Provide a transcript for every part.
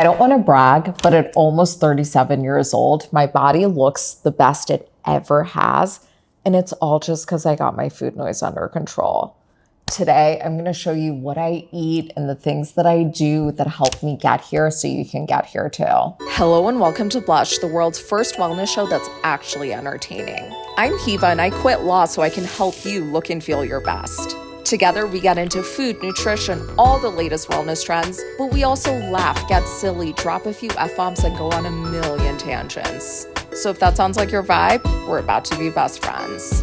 I don't want to brag, but at almost 37 years old, my body looks the best it ever has. And it's all just because I got my food noise under control. Today, I'm going to show you what I eat and the things that I do that help me get here so you can get here too. Hello and welcome to Blush, the world's first wellness show that's actually entertaining. I'm Hiva and I quit law so I can help you look and feel your best. Together, we get into food, nutrition, all the latest wellness trends, but we also laugh, get silly, drop a few F-bombs, and go on a million tangents. So if that sounds like your vibe, we're about to be best friends.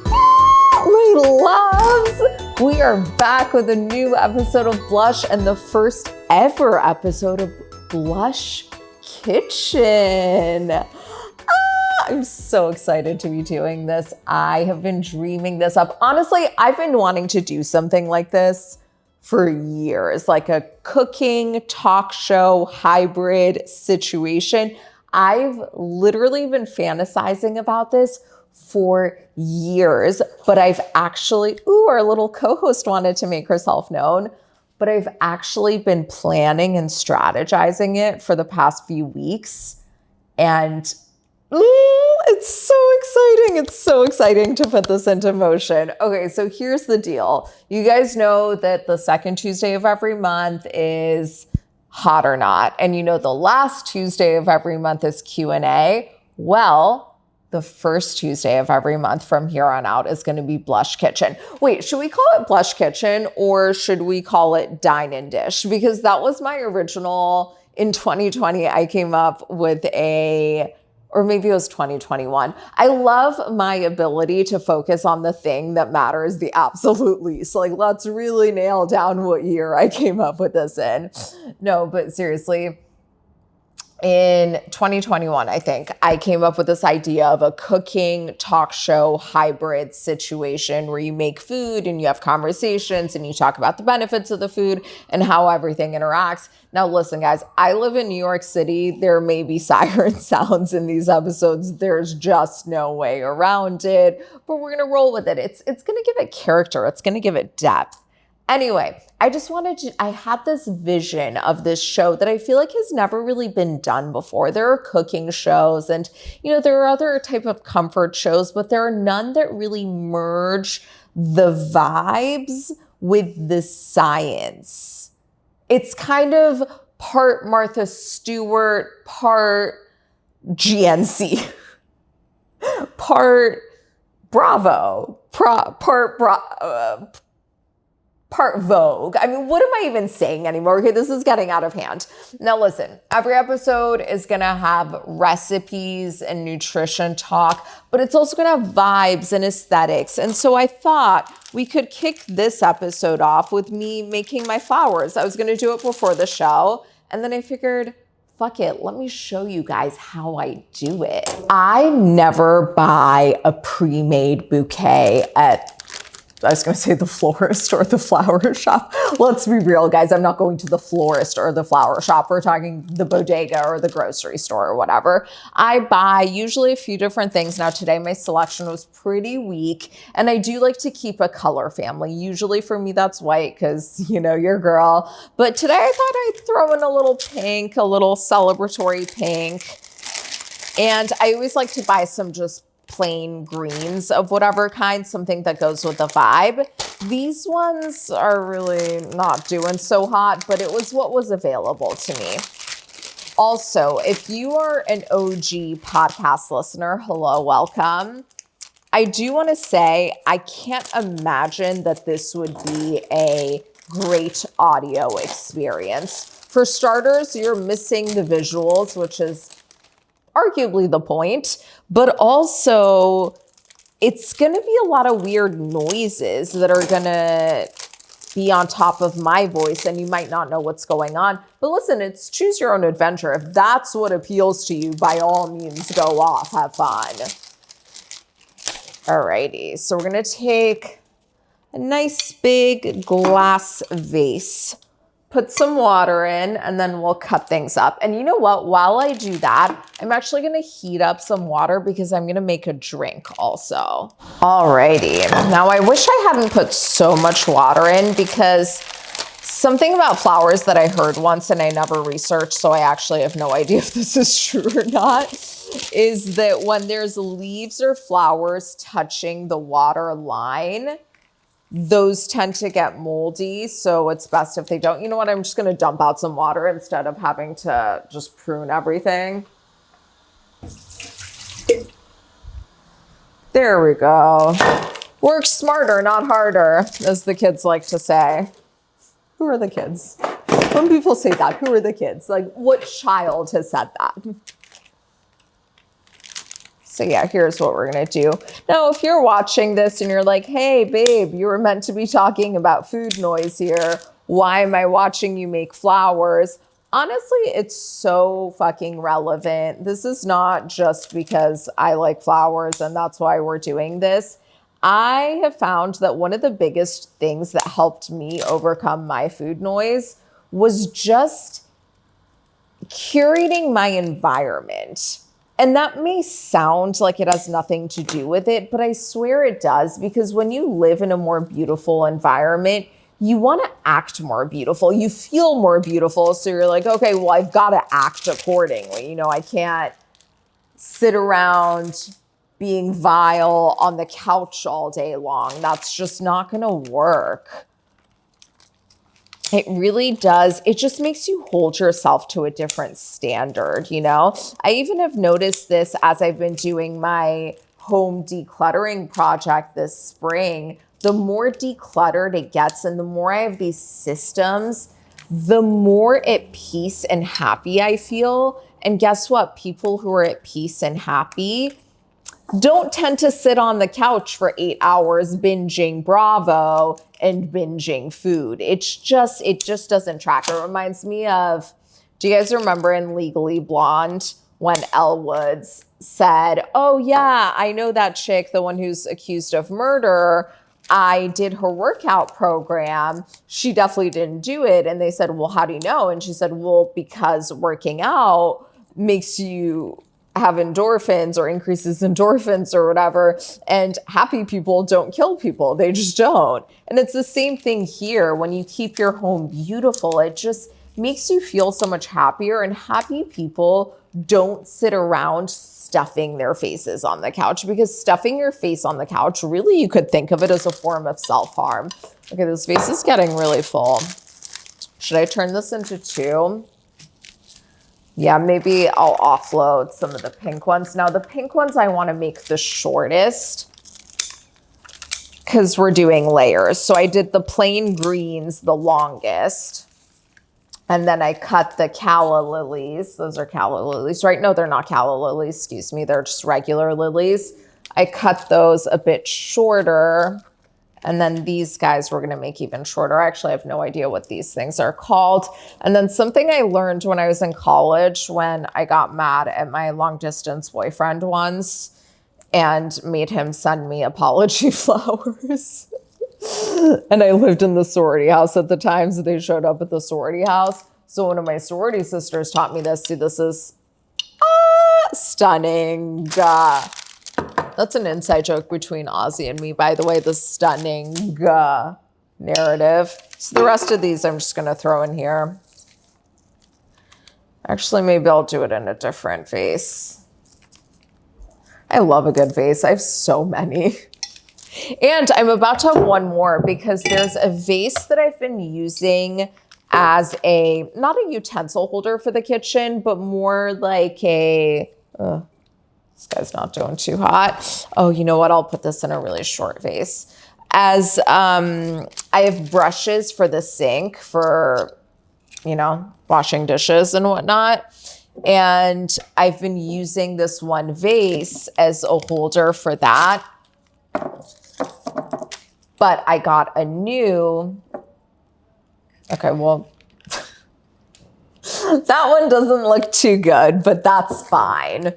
My loves, we are back with a new episode of Blush and the first ever episode of Blush Kitchen. I'm so excited to be doing this. I have been dreaming this up. Honestly, I've been wanting to do something like this for years, like a cooking talk show hybrid situation. I've literally been fantasizing about this for years, but I've actually, our little co-host wanted to make herself known, but I've actually been planning and strategizing it for the past few weeks. And it's so exciting. It's so exciting to put this into motion. Okay, so here's the deal. You guys know that the second Tuesday of every month is Hot or Not. And you know the last Tuesday of every month is Q&A. Well, the first Tuesday of every month from here on out is going to be Blush Kitchen. Wait, should we call it Blush Kitchen or should we call it Dine and Dish? Because that was my original, in 2020, I came up with or maybe it was 2021. I love my ability to focus on the thing that matters the absolute least. Like, let's really nail down what year I came up with this in. No, but seriously, in 2021, I think, I came up with this idea of a cooking talk show hybrid situation where you make food and you have conversations and you talk about the benefits of the food and how everything interacts. Now, listen, guys, I live in New York City. There may be siren sounds in these episodes. There's just no way around it, but we're going to roll with it. It's going to give it character. It's going to give it depth. Anyway, I had this vision of this show that I feel like has never really been done before. There are cooking shows and, there are other type of comfort shows, but there are none that really merge the vibes with the science. It's kind of part Martha Stewart, part GNC, part Bravo, part Vogue. I mean, what am I even saying anymore? Okay, this is getting out of hand. Now listen, every episode is gonna have recipes and nutrition talk, but it's also gonna have vibes and aesthetics. And so I thought we could kick this episode off with me making my flowers. I was gonna do it before the show, and then I figured, fuck it, let me show you guys how I do it. I never buy a pre-made bouquet at, I was going to say the florist or the flower shop. Let's be real, guys. I'm not going to the florist or the flower shop. We're talking the bodega or the grocery store or whatever. I buy usually a few different things. Now, today my selection was pretty weak, and I do like to keep a color family. Usually for me, that's white because, your girl. But today I thought I'd throw in a little pink, a little celebratory pink. And I always like to buy some just plain greens of whatever kind, something that goes with the vibe. These ones are really not doing so hot, but it was what was available to me. Also, if you are an OG podcast listener, hello, welcome. I do want to say, I can't imagine that this would be a great audio experience. For starters, you're missing the visuals, which is arguably the point, but also it's going to be a lot of weird noises that are going to be on top of my voice and you might not know what's going on. But listen, it's choose your own adventure. If that's what appeals to you, by all means, go off, have fun. Alrighty, so we're going to take a nice big glass vase, put some water in, and then we'll cut things up. And you know what? While I do that, I'm actually gonna heat up some water because I'm gonna make a drink also. Alrighty, now I wish I hadn't put so much water in because Something about flowers that I heard once and I never researched, so I actually have no idea if this is true or not, is that when there's leaves or flowers touching the water line, those tend to get moldy. So it's best if they don't. You know what? I'm just going to dump out some water instead of having to just prune everything. There we go. Work smarter, not harder, as the kids like to say. Who are the kids? When people say that, who are the kids? Like, what child has said that? So yeah, here's what we're gonna do. Now, if you're watching this and you're like, hey, babe, you were meant to be talking about food noise here. Why am I watching you make flowers? Honestly, it's so fucking relevant. This is not just because I like flowers and that's why we're doing this. I have found that one of the biggest things that helped me overcome my food noise was just curating my environment. And that may sound like it has nothing to do with it, but I swear it does, because when you live in a more beautiful environment, you want to act more beautiful. You feel more beautiful. So you're like, okay, well, I've got to act accordingly. You know, I can't sit around being vile on the couch all day long. That's just not going to work. It really does. It just makes you hold yourself to a different standard, you know? I even have noticed this as I've been doing my home decluttering project this spring. The more decluttered it gets and the more I have these systems, the more at peace and happy I feel. And guess what? People who are at peace and happy don't tend to sit on the couch for 8 hours binging Bravo and binging food. It just doesn't track. It reminds me of, do you guys remember in Legally Blonde when Elle Woods said, oh yeah, I know that chick, the one who's accused of murder. I did her workout program. She definitely didn't do it. And they said, well, how do you know? And she said, well, because working out makes you have endorphins or increases endorphins or whatever. And happy people don't kill people. They just don't. And it's the same thing here. When you keep your home beautiful, it just makes you feel so much happier. And happy people don't sit around stuffing their faces on the couch, because stuffing your face on the couch, really, you could think of it as a form of self-harm. Okay, this vase is getting really full. Should I turn this into 2? Yeah, maybe I'll offload some of the pink ones. Now, the pink ones I want to make the shortest because we're doing layers. So I did the plain greens the longest. And then I cut the calla lilies. Those are calla lilies, right? No, they're not calla lilies. Excuse me. They're just regular lilies. I cut those a bit shorter. And then these guys we're going to make even shorter. I actually have no idea what these things are called. And then something I learned when I was in college, when I got mad at my long distance boyfriend once and made him send me apology flowers. And I lived in the sorority house at the time, so they showed up at the sorority house. So one of my sorority sisters taught me this. See, this is stunning. That's an inside joke between Ozzy and me, by the way, the stunning narrative. So the rest of these I'm just going to throw in here. Actually, maybe I'll do it in a different vase. I love a good vase. I have so many. And I'm about to have one more because there's a vase that I've been using as a, not a utensil holder for the kitchen, but more like a, this guy's not doing too hot. Oh, you know what? I'll put this in a really short vase. As I have brushes for the sink for, you know, washing dishes and whatnot. And I've been using this one vase as a holder for that. But I got a new, okay, well, that one doesn't look too good, but that's fine.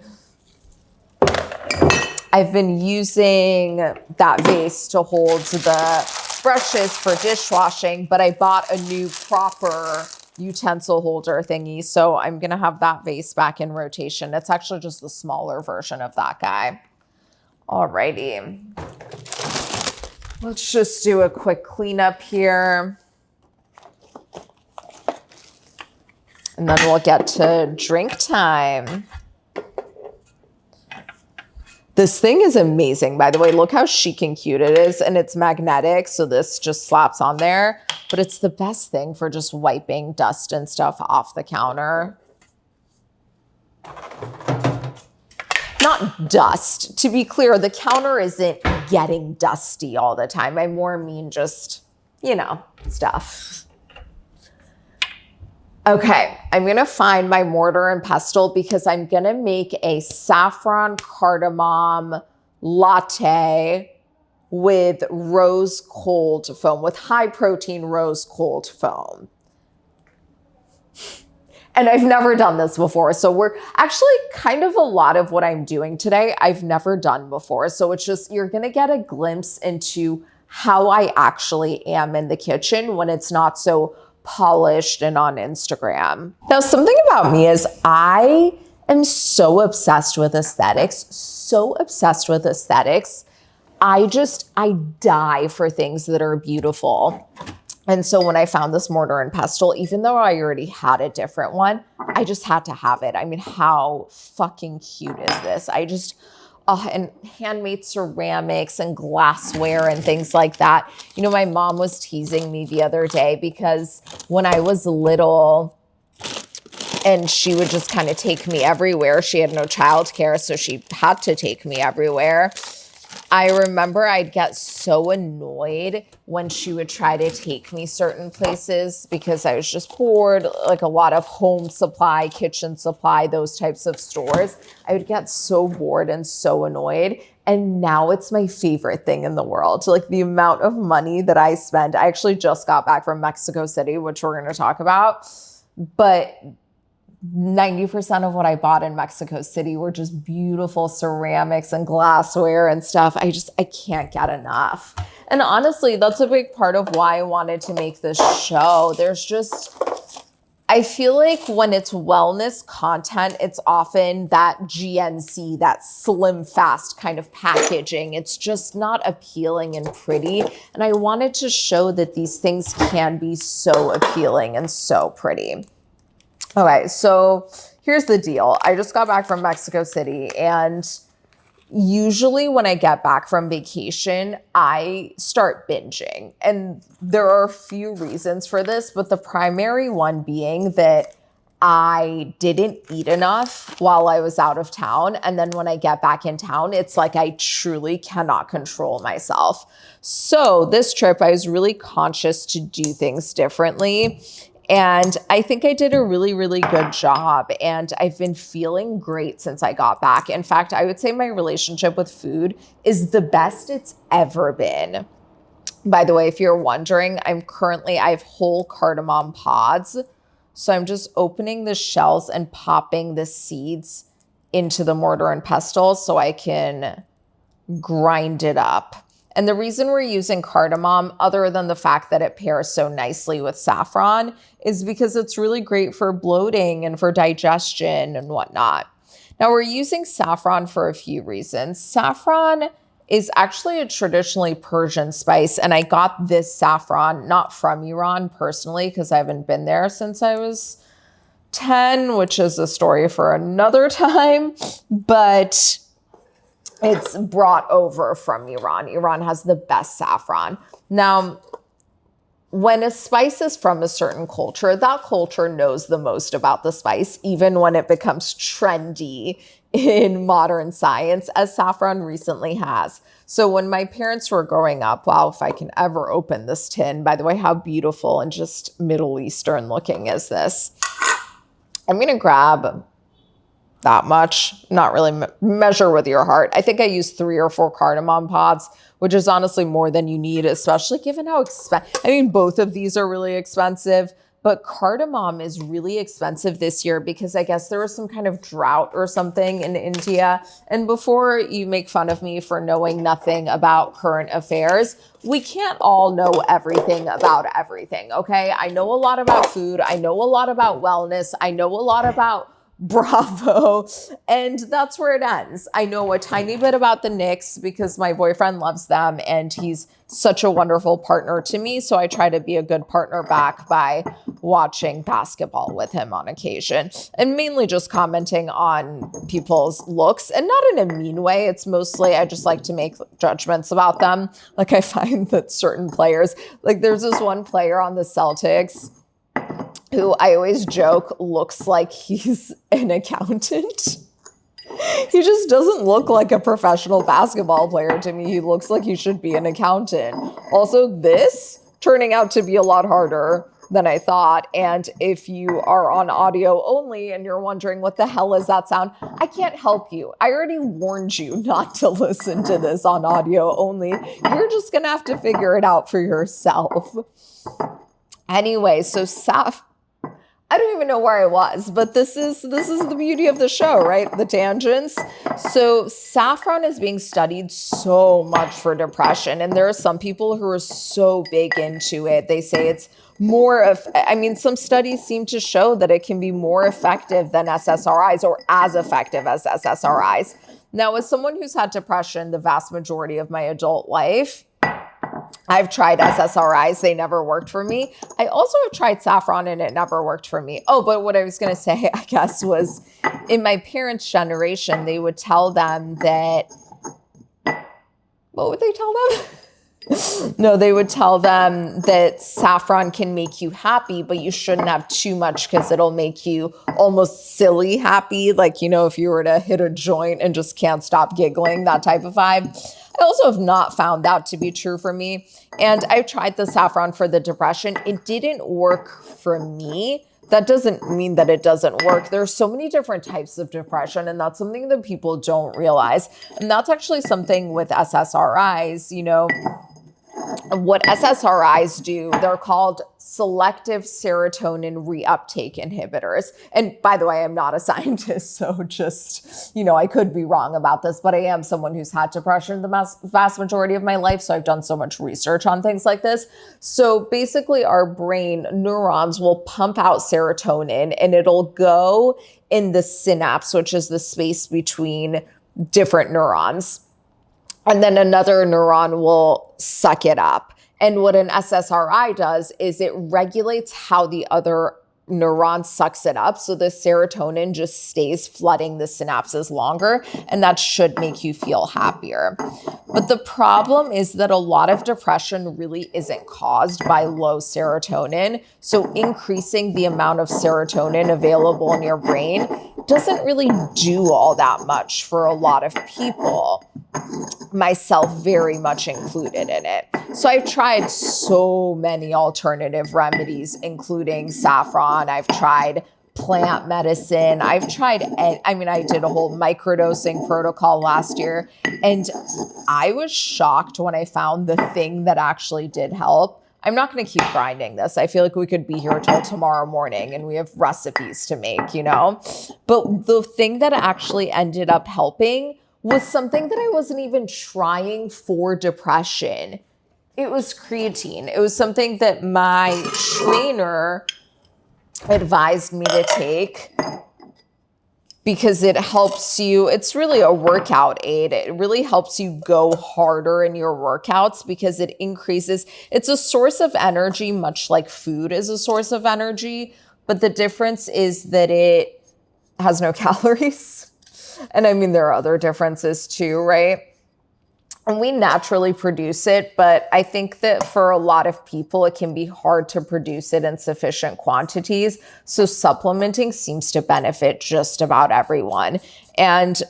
I've been using that vase to hold the brushes for dishwashing, but I bought a new proper utensil holder thingy. So I'm going to have that vase back in rotation. It's actually just the smaller version of that guy. Alrighty. Let's just do a quick cleanup here. And then we'll get to drink time. This thing is amazing, by the way. Look how chic and cute it is. And it's magnetic, so this just slaps on there. But it's the best thing for just wiping dust and stuff off the counter. Not dust. To be clear, the counter isn't getting dusty all the time. I more mean just, you know, stuff. Okay, I'm going to find my mortar and pestle because I'm going to make a saffron cardamom latte with rose cold foam, with high protein rose cold foam. And I've never done this before. So we're actually kind of a lot of what I'm doing today, I've never done before. So it's just, you're going to get a glimpse into how I actually am in the kitchen when it's not so polished and on Instagram. Now, something about me is I am so obsessed with aesthetics, I die for things that are beautiful. And so when I found this mortar and pestle, even though I already had a different one, I just had to have it. I mean, how fucking cute is this? And handmade ceramics and glassware and things like that. You know, my mom was teasing me the other day because when I was little and she would just kind of take me everywhere, she had no childcare, so she had to take me everywhere. I remember I'd get so annoyed when she would try to take me certain places because I was just bored, like a lot of home supply, kitchen supply, those types of stores. I would get so bored and so annoyed. And now it's my favorite thing in the world. Like the amount of money that I spend. I actually just got back from Mexico City, which we're going to talk about. But 90% of what I bought in Mexico City were just beautiful ceramics and glassware and stuff. I can't get enough. And honestly, that's a big part of why I wanted to make this show. I feel like when it's wellness content, it's often that GNC, that slim fast kind of packaging. It's just not appealing and pretty. And I wanted to show that these things can be so appealing and so pretty. Okay, so here's the deal. I just got back from Mexico City, and usually when I get back from vacation, I start binging. And there are a few reasons for this, but the primary one being that I didn't eat enough while I was out of town. And then when I get back in town, it's like I truly cannot control myself. So this trip, I was really conscious to do things differently. And I think I did a really, really good job. And I've been feeling great since I got back. In fact, I would say my relationship with food is the best it's ever been. By the way, if you're wondering, I have whole cardamom pods. So I'm just opening the shells and popping the seeds into the mortar and pestle so I can grind it up. And the reason we're using cardamom, other than the fact that it pairs so nicely with saffron, is because it's really great for bloating and for digestion and whatnot. Now, we're using saffron for a few reasons. Saffron is actually a traditionally Persian spice, and I got this saffron not from Iran personally because I haven't been there since I was 10, which is a story for another time, but it's brought over from Iran. Iran has the best saffron. Now, when a spice is from a certain culture, that culture knows the most about the spice, even when it becomes trendy in modern science, as saffron recently has. So when my parents were growing up, wow, if I can ever open this tin, by the way, how beautiful and just Middle Eastern looking is this? I'm going to grab that much, not really measure with your heart. I think I used 3 or 4 cardamom pods, which is honestly more than you need, especially given how expensive. I mean, both of these are really expensive, but cardamom is really expensive this year because I guess there was some kind of drought or something in India. And before you make fun of me for knowing nothing about current affairs, we can't all know everything about everything, okay? I know a lot about food. I know a lot about wellness. I know a lot about bravo. And that's where it ends. I know a tiny bit about the Knicks because my boyfriend loves them and he's such a wonderful partner to me. So I try to be a good partner back by watching basketball with him on occasion and mainly just commenting on people's looks, and not in a mean way. It's mostly I just like to make judgments about them. Like I find that certain players, like there's this one player on the Celtics who I always joke looks like he's an accountant. He just doesn't look like a professional basketball player to me. He looks like he should be an accountant. Also, this turning out to be a lot harder than I thought. And if you are on audio only and you're wondering what the hell is that sound, I can't help you. I already warned you not to listen to this on audio only. You're just going to have to figure it out for yourself. Anyway, so I don't even know where I was, but this is the beauty of the show, right? The tangents. So saffron is being studied so much for depression. And there are some people who are so big into it. They say it's some studies seem to show that it can be more effective than SSRIs or as effective as SSRIs. Now, as someone who's had depression the vast majority of my adult life, I've tried SSRIs. They never worked for me. I also have tried saffron and it never worked for me. Oh, but what I was going to say, I guess, was in my parents' generation, they would tell them that, what would they tell them? No, they would tell them that saffron can make you happy, but you shouldn't have too much because it'll make you almost silly happy. Like, if you were to hit a joint and just can't stop giggling, that type of vibe. I also have not found that to be true for me. And I've tried the saffron for the depression. It didn't work for me. That doesn't mean that it doesn't work. There are so many different types of depression, and that's something that people don't realize. And that's actually something with SSRIs, what SSRIs do, they're called selective serotonin reuptake inhibitors. And by the way, I'm not a scientist, so just, I could be wrong about this, but I am someone who's had depression the vast majority of my life. So I've done so much research on things like this. So basically our brain neurons will pump out serotonin and it'll go in the synapse, which is the space between different neurons. And then another neuron will suck it up. And what an SSRI does is it regulates how the other neuron sucks it up. So the serotonin just stays flooding the synapses longer, and that should make you feel happier. But the problem is that a lot of depression really isn't caused by low serotonin. So increasing the amount of serotonin available in your brain doesn't really do all that much for a lot of people, myself very much included in it. So I've tried so many alternative remedies, including saffron. I've tried plant medicine. I did a whole microdosing protocol last year, and I was shocked when I found the thing that actually did help. I'm not going to keep grinding this. I feel like we could be here till tomorrow morning and we have recipes to make, But the thing that actually ended up helping was something that I wasn't even trying for depression. It was creatine. It was something that my trainer advised me to take because it helps you. It's really a workout aid. It really helps you go harder in your workouts because it increases. It's a source of energy, much like food is a source of energy. But the difference is that it has no calories. And there are other differences too, right? And we naturally produce it, but I think that for a lot of people, it can be hard to produce it in sufficient quantities. So supplementing seems to benefit just about everyone. And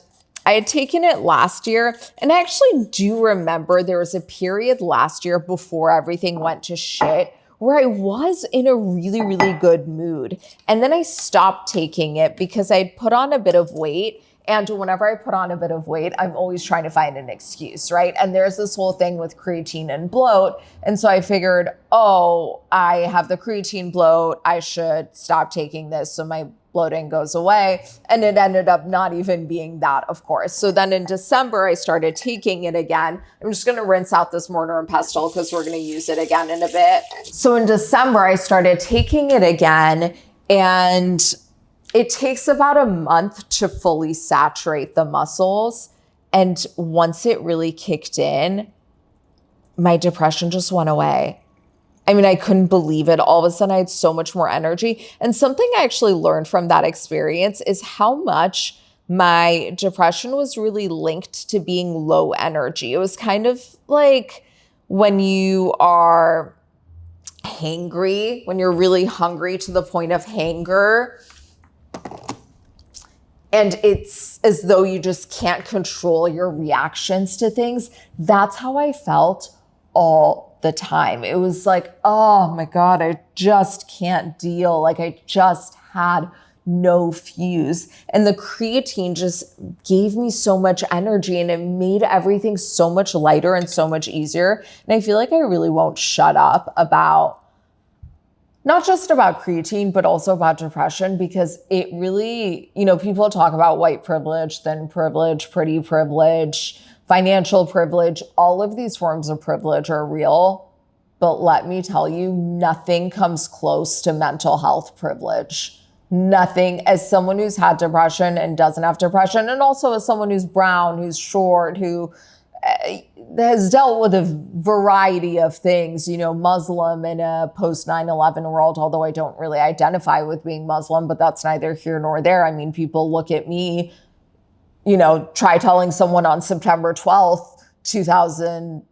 I had taken it last year, and I actually do remember there was a period last year before everything went to shit where I was in a really, really good mood. And then I stopped taking it because I had put on a bit of weight. And whenever I put on a bit of weight, I'm always trying to find an excuse, right? And there's this whole thing with creatine and bloat. And so I figured, I have the creatine bloat. I should stop taking this so my bloating goes away. And it ended up not even being that, of course. So then in December, I started taking it again. I'm just going to rinse out this mortar and pestle because we're going to use it again in a bit. So in December, I started taking it again, and It takes about a month to fully saturate the muscles. And once it really kicked in, my depression just went away. I mean, I couldn't believe it. All of a sudden, I had so much more energy. And something I actually learned from that experience is how much my depression was really linked to being low energy. It was kind of like when you are hangry, when you're really hungry to the point of hanger, and it's as though you just can't control your reactions to things. That's how I felt all the time. It was like, oh my God, I just can't deal. Like I just had no fuse. And the creatine just gave me so much energy and it made everything so much lighter and so much easier. And I feel like I really won't shut up about not just about creatine, but also about depression, because it really, people talk about white privilege, thin privilege, pretty privilege, financial privilege. All of these forms of privilege are real. But let me tell you, nothing comes close to mental health privilege. Nothing. As someone who's had depression and doesn't have depression, and also as someone who's brown, who's short, who has dealt with a variety of things, Muslim in a post 9/11 world, although I don't really identify with being Muslim, but that's neither here nor there. I mean, people look at me, try telling someone on September 12th, 2000,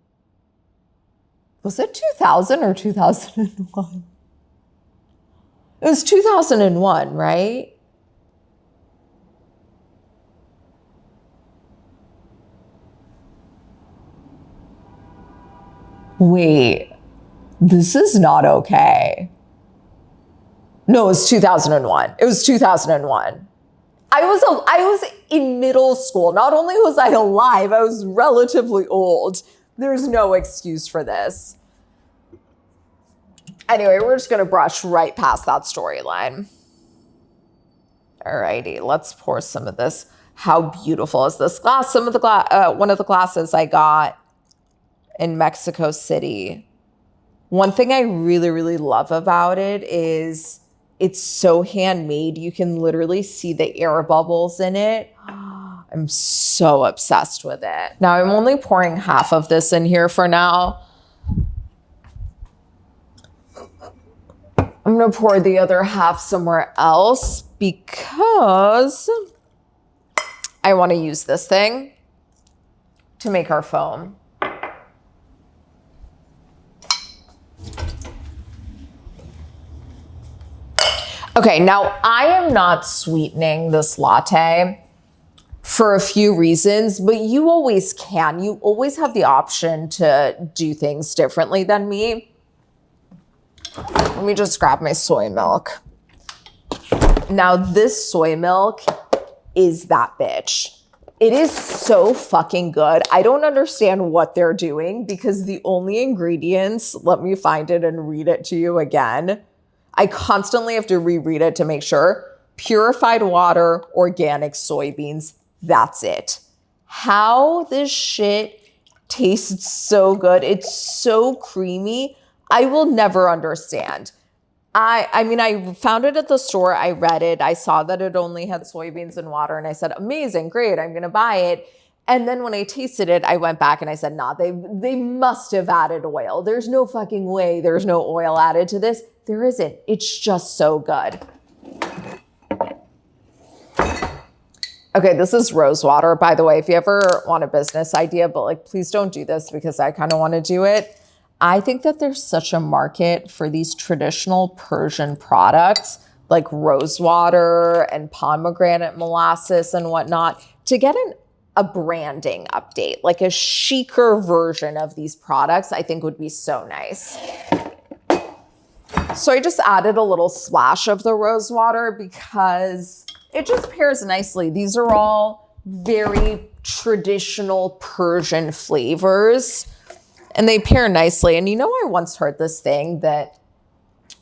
was it 2000 or 2001? It was 2001, right? Wait, this is not okay. No, it was 2001. It was 2001. I was in middle school. Not only was I alive, I was relatively old. There's no excuse for this. Anyway, we're just going to brush right past that storyline. Alrighty, let's pour some of this. How beautiful is this glass? One of the glasses I got in Mexico City. One thing I really, really love about it is it's so handmade. You can literally see the air bubbles in it. I'm so obsessed with it. Now I'm only pouring half of this in here for now. I'm gonna pour the other half somewhere else because I wanna use this thing to make our foam. Okay, now I am not sweetening this latte for a few reasons, but you always can. You always have the option to do things differently than me. Let me just grab my soy milk. Now this soy milk is that bitch. It is so fucking good. I don't understand what they're doing because the only ingredients, let me find it and read it to you again. I constantly have to reread it to make sure. Purified water, organic soybeans. That's it. How this shit tastes so good. It's so creamy. I will never understand. I mean, I found it at the store. I read it. I saw that it only had soybeans and water. And I said, amazing, great. I'm going to buy it. And then when I tasted it, I went back and I said, nah, they must have added oil. There's no fucking way there's no oil added to this. There isn't. It's just so good. Okay, this is rose water, by the way. If you ever want a business idea, but please don't do this because I kind of want to do it. I think that there's such a market for these traditional Persian products like rose water and pomegranate molasses and whatnot to get a branding update, like a chicer version of these products, I think would be so nice. So I just added a little splash of the rose water because it just pairs nicely. These are all very traditional Persian flavors and they pair nicely. And I once heard this thing that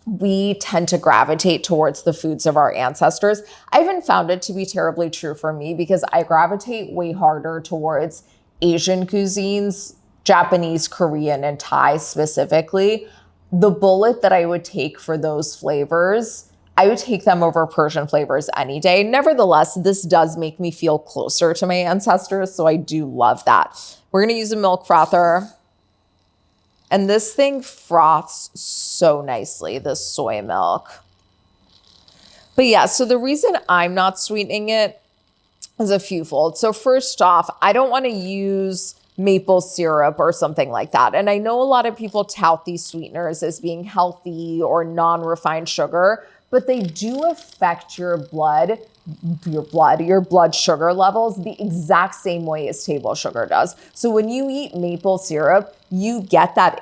we tend to gravitate towards the foods of our ancestors. I haven't found it to be terribly true for me because I gravitate way harder towards Asian cuisines, Japanese, Korean, and Thai specifically. The bullet that I would take for those flavors, I would take them over Persian flavors any day. Nevertheless, this does make me feel closer to my ancestors, so I do love that. We're going to use a milk frother. And this thing froths so nicely, this soy milk. But yeah, so the reason I'm not sweetening it is a fewfold. So first off, I don't want to use maple syrup or something like that. And I know a lot of people tout these sweeteners as being healthy or non-refined sugar, but they do affect your blood sugar levels the exact same way as table sugar does. So when you eat maple syrup, you get that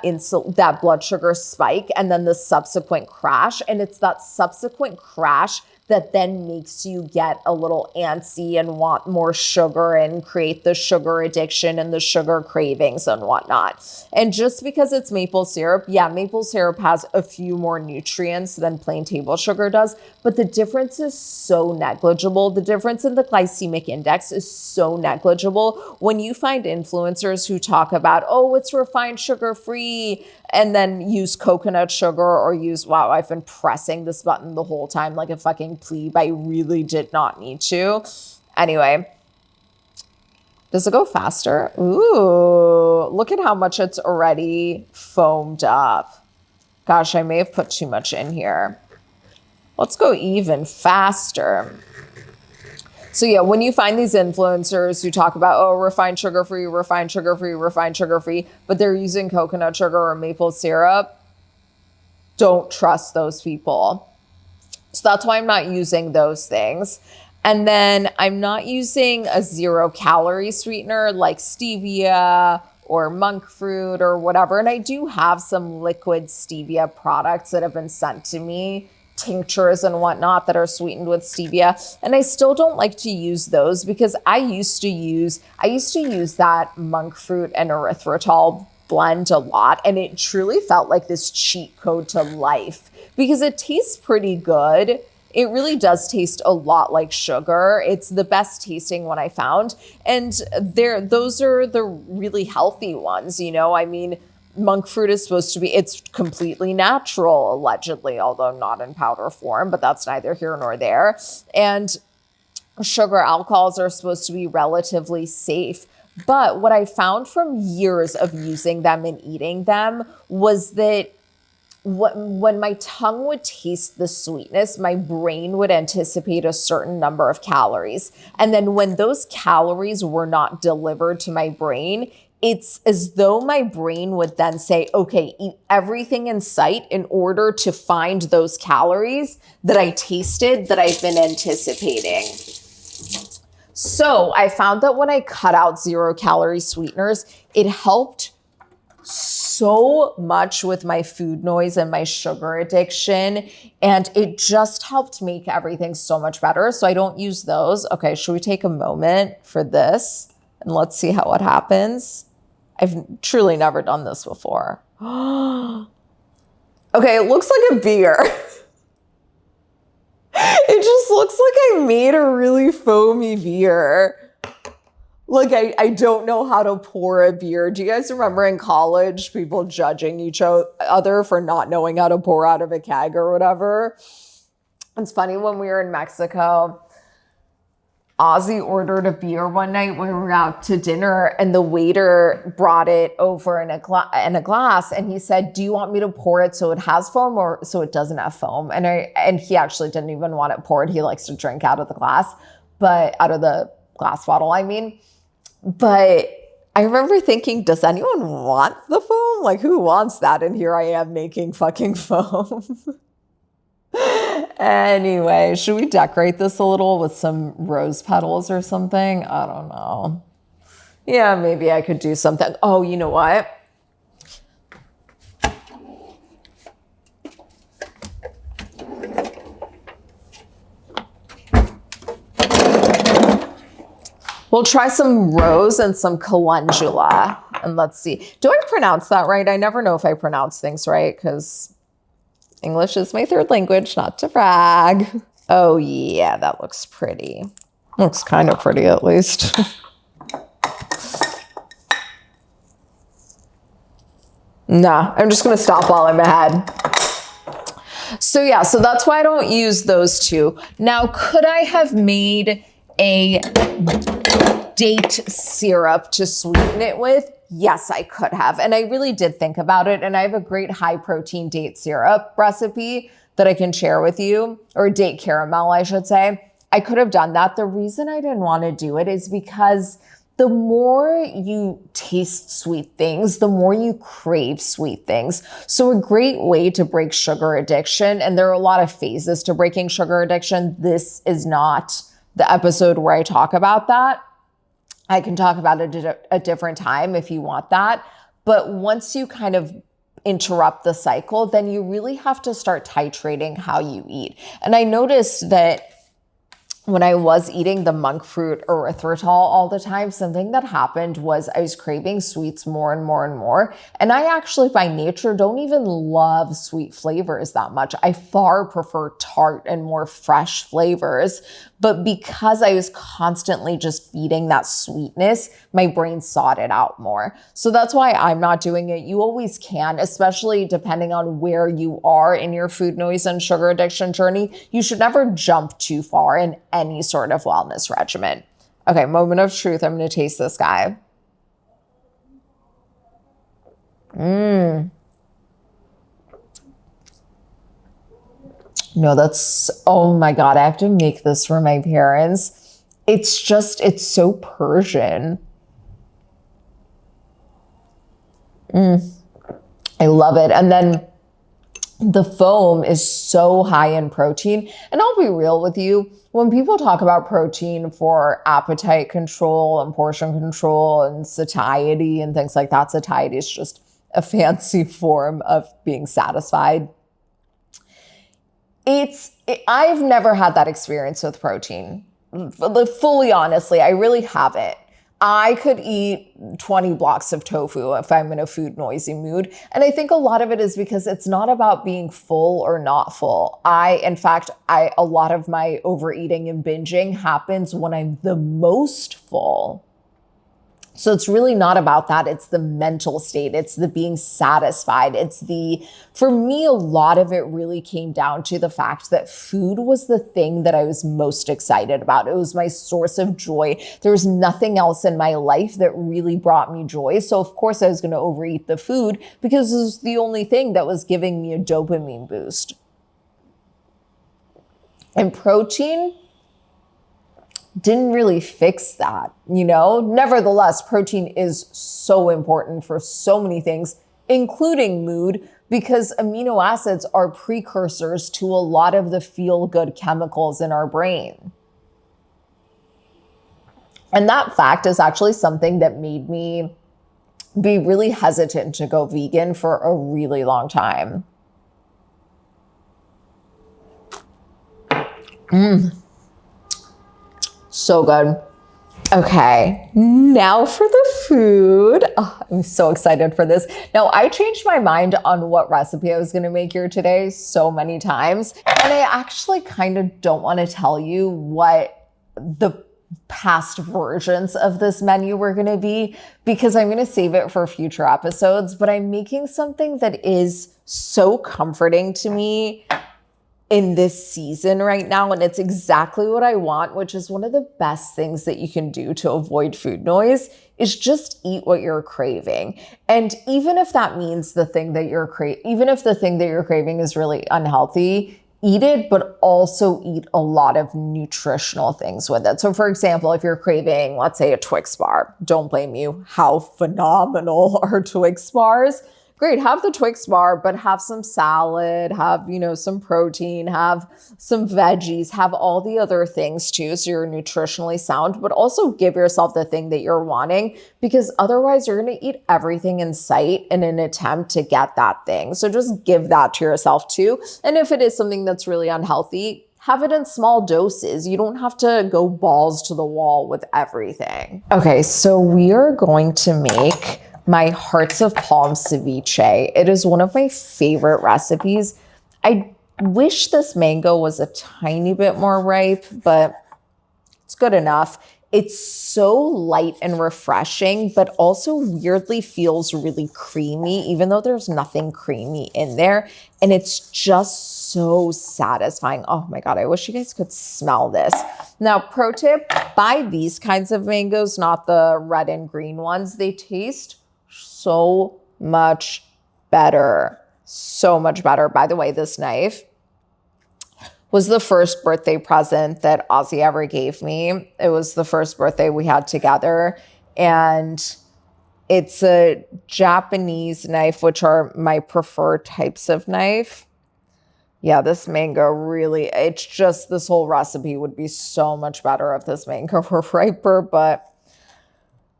blood sugar spike and then the subsequent crash. And it's that subsequent crash that then makes you get a little antsy and want more sugar and create the sugar addiction and the sugar cravings and whatnot. And just because it's maple syrup, yeah, maple syrup has a few more nutrients than plain table sugar does, but the difference is so negligible. The difference in the glycemic index is so negligible. When you find influencers who talk about, oh, it's refined sugar-free, and then use coconut sugar or use, wow, I've been pressing this button the whole time like a fucking plebe. I really did not need to. Anyway, does it go faster? Ooh, look at how much it's already foamed up. Gosh, I may have put too much in here. Let's go even faster. So yeah, when you find these influencers who talk about, oh, refined sugar-free, refined sugar-free, refined sugar-free, but they're using coconut sugar or maple syrup, don't trust those people. So that's why I'm not using those things. And then I'm not using a 0-calorie sweetener like stevia or monk fruit or whatever. And I do have some liquid stevia products that have been sent to me, tinctures and whatnot that are sweetened with stevia. And I still don't like to use those because I used to use that monk fruit and erythritol blend a lot. And it truly felt like this cheat code to life because it tastes pretty good. It really does taste a lot like sugar. It's the best tasting one I found. And those are the really healthy ones, you know? I mean, monk fruit is supposed to be, it's completely natural, allegedly, although not in powder form, but that's neither here nor there. And sugar alcohols are supposed to be relatively safe. But what I found from years of using them and eating them was that when my tongue would taste the sweetness, my brain would anticipate a certain number of calories. And then when those calories were not delivered to my brain, it's as though my brain would then say, okay, eat everything in sight in order to find those calories that I tasted that I've been anticipating. So I found that when I cut out 0-calorie sweeteners, it helped so much with my food noise and my sugar addiction. And it just helped make everything so much better. So I don't use those. Okay, should we take a moment for this? And let's see how it happens. I've truly never done this before. Okay, it looks like a beer. It just looks like I made a really foamy beer. Like, I don't know how to pour a beer. Do you guys remember in college, people judging each other for not knowing how to pour out of a keg or whatever? It's funny, when we were in Mexico, Ozzy ordered a beer one night when we were out to dinner, and the waiter brought it over in a glass, and he said, do you want me to pour it so it has foam or so it doesn't have foam? And he actually didn't even want it poured. He likes to drink out of the glass, but out of the glass bottle, I mean. But I remember thinking, does anyone want the foam? Like, who wants that? And here I am making fucking foam. Anyway, should we decorate this a little with some rose petals or something? I don't know. Yeah, maybe I could do something. Oh, you know what? We'll try some rose and some calendula. And let's see. Do I pronounce that right? I never know if I pronounce things right because English is my third language, not to brag. Oh yeah, that looks pretty. Looks kind of pretty at least. Nah, I'm just gonna stop while I'm ahead. So yeah, so that's why I don't use those two. Now, could I have made a date syrup to sweeten it with? Yes, I could have. And I really did think about it. And I have a great high protein date syrup recipe that I can share with you, or date caramel, I should say. I could have done that. The reason I didn't want to do it is because the more you taste sweet things, the more you crave sweet things. So a great way to break sugar addiction, and there are a lot of phases to breaking sugar addiction. This is not the episode where I talk about that. I can talk about it at a different time if you want that. But once you kind of interrupt the cycle, then you really have to start titrating how you eat. And I noticed that when I was eating the monk fruit erythritol all the time, something that happened was I was craving sweets more and more and more. And I actually, by nature, don't even love sweet flavors that much. I far prefer tart and more fresh flavors. But because I was constantly just feeding that sweetness, my brain sought it out more. So that's why I'm not doing it. You always can, especially depending on where you are in your food noise and sugar addiction journey. You should never jump too far in any sort of wellness regimen. Okay, moment of truth. I'm going to taste this guy. No, oh my God, I have to make this for my parents. It's so Persian. I love it. And then the foam is so high in protein. And I'll be real with you, when people talk about protein for appetite control and portion control and satiety and things like that, satiety is just a fancy form of being satisfied. I've never had that experience with protein. Fully honestly, I really haven't. I could eat 20 blocks of tofu if I'm in a food noisy mood. And I think a lot of it is because it's not about being full or not full. In fact, a lot of my overeating and binging happens when I'm the most full. So it's really not about that. It's the mental state. It's the being satisfied. For me, a lot of it really came down to the fact that food was the thing that I was most excited about. It was my source of joy. There was nothing else in my life that really brought me joy. So of course I was going to overeat the food because it was the only thing that was giving me a dopamine boost. And protein didn't really fix that, Nevertheless, protein is so important for so many things, including mood, because amino acids are precursors to a lot of the feel-good chemicals in our brain. And that fact is actually something that made me be really hesitant to go vegan for a really long time. So good. Okay, now for the food. Oh, I'm so excited for this. Now, I changed my mind on what recipe I was going to make here today so many times. And I actually kind of don't want to tell you what the past versions of this menu were going to be, because I'm going to save it for future episodes. But I'm making something that is so comforting to me in this season right now. And it's exactly what I want, which is one of the best things that you can do to avoid food noise is just eat what you're craving. And even if that means the thing that you're craving is really unhealthy, eat it, but also eat a lot of nutritional things with it. So for example, if you're craving, let's say a Twix bar, don't blame you. How phenomenal are Twix bars? Great, have the Twix bar, but have some salad, have, some protein, have some veggies, have all the other things too, so you're nutritionally sound, but also give yourself the thing that you're wanting, because otherwise you're going to eat everything in sight in an attempt to get that thing. So just give that to yourself too. And if it is something that's really unhealthy, have it in small doses. You don't have to go balls to the wall with everything. Okay, so we are going to make my hearts of palm ceviche. It is one of my favorite recipes. I wish this mango was a tiny bit more ripe, but it's good enough. It's so light and refreshing, but also weirdly feels really creamy, even though there's nothing creamy in there. And it's just so satisfying. Oh my God, I wish you guys could smell this. Now, pro tip, buy these kinds of mangoes, not the red and green ones. They taste so much better. So much better. By the way, this knife was the first birthday present that Ozzy ever gave me. It was the first birthday we had together. And it's a Japanese knife, which are my preferred types of knife. Yeah, this mango really, it's just, this whole recipe would be so much better if this mango were riper, but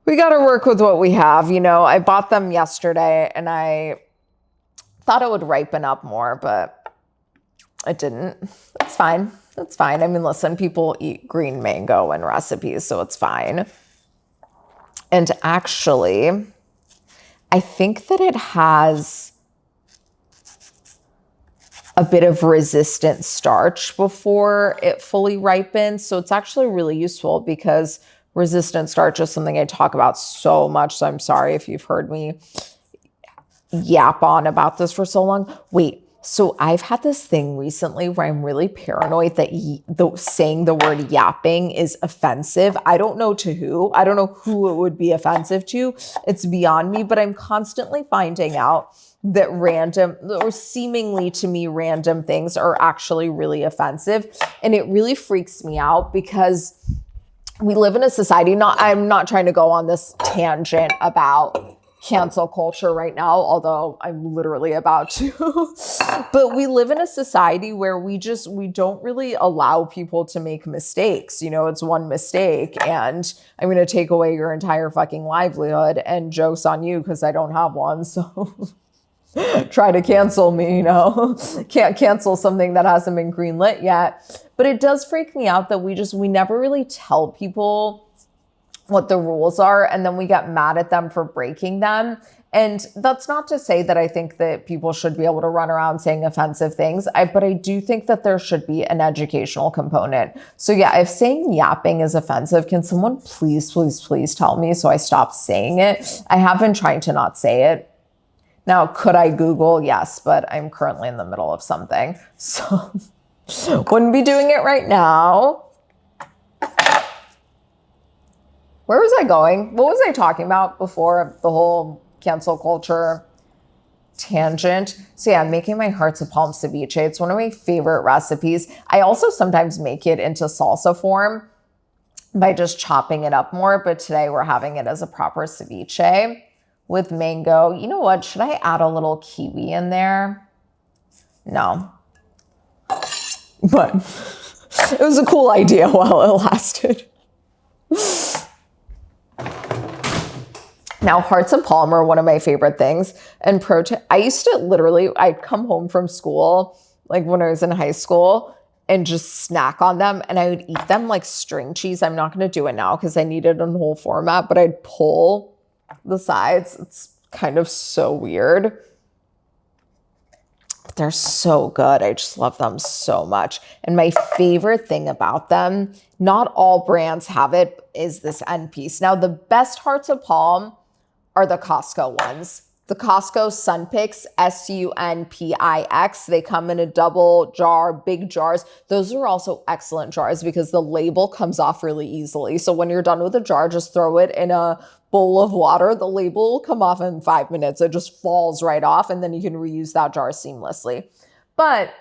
we got to work with what we have. You know, I bought them yesterday and I thought it would ripen up more, but it didn't. It's fine. It's fine. I mean, listen, people eat green mango in recipes, so it's fine. And actually, I think that it has a bit of resistant starch before it fully ripens. So it's actually really useful because resistant starch is something I talk about so much. So I'm sorry if you've heard me yap on about this for so long. Wait. So I've had this thing recently where I'm really paranoid that saying the word yapping is offensive. I don't know to who. I don't know who it would be offensive to. It's beyond me, but I'm constantly finding out that random or seemingly to me random things are actually really offensive. And it really freaks me out because we live in a society, I'm not trying to go on this tangent about cancel culture right now, although I'm literally about to. But we live in a society where we don't really allow people to make mistakes. You know, it's one mistake and I'm going to take away your entire fucking livelihood, and joke's on you because I don't have one. So try to cancel me, you know, can't cancel something that hasn't been greenlit yet. But it does freak me out that we never really tell people what the rules are, and then we get mad at them for breaking them. And that's not to say that I think that people should be able to run around saying offensive things, but I do think that there should be an educational component. So yeah, if saying yapping is offensive, can someone please tell me so I stop saying it? I have been trying to not say it. Now, could I Google? Yes, but I'm currently in the middle of something, so wouldn't be doing it right now. Where was I going? What was I talking about before the whole cancel culture tangent? So yeah, I'm making my hearts of palm ceviche. It's one of my favorite recipes. I also sometimes make it into salsa form by just chopping it up more, but today we're having it as a proper ceviche with mango. You know what? Should I add a little kiwi in there? No. But it was a cool idea while it lasted. Now, hearts of palm are one of my favorite things. And I used to literally, I'd come home from school, like when I was in high school, and just snack on them. And I would eat them like string cheese. I'm not going to do it now because I need it in whole format, but I'd pull the sides. It's kind of so weird. But they're so good. I just love them so much. And my favorite thing about them, not all brands have it, is this end piece. Now, the best hearts of palm are the Costco ones. The Costco Sunpix, Sunpix. They come in a double jar, big jars. Those are also excellent jars because the label comes off really easily. So when you're done with the jar, just throw it in a bowl of water. The label will come off in 5 minutes. It just falls right off, and then you can reuse that jar seamlessly. But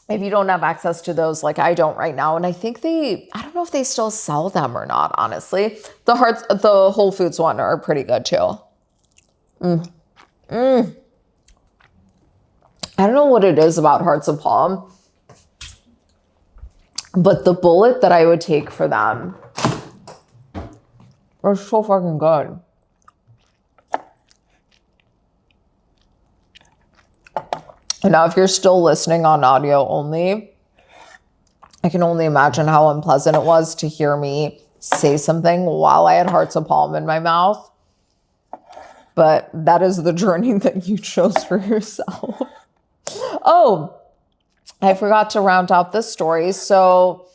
if you don't have access to those, like I don't right now, and I think I don't know if they still sell them or not, honestly. The Whole Foods one are pretty good too. I don't know what it is about hearts of palm, but the bullet that I would take for them are so fucking good. And now if you're still listening on audio only, I can only imagine how unpleasant it was to hear me say something while I had hearts of palm in my mouth. But that is the journey that you chose for yourself. Oh, I forgot to round out this story. So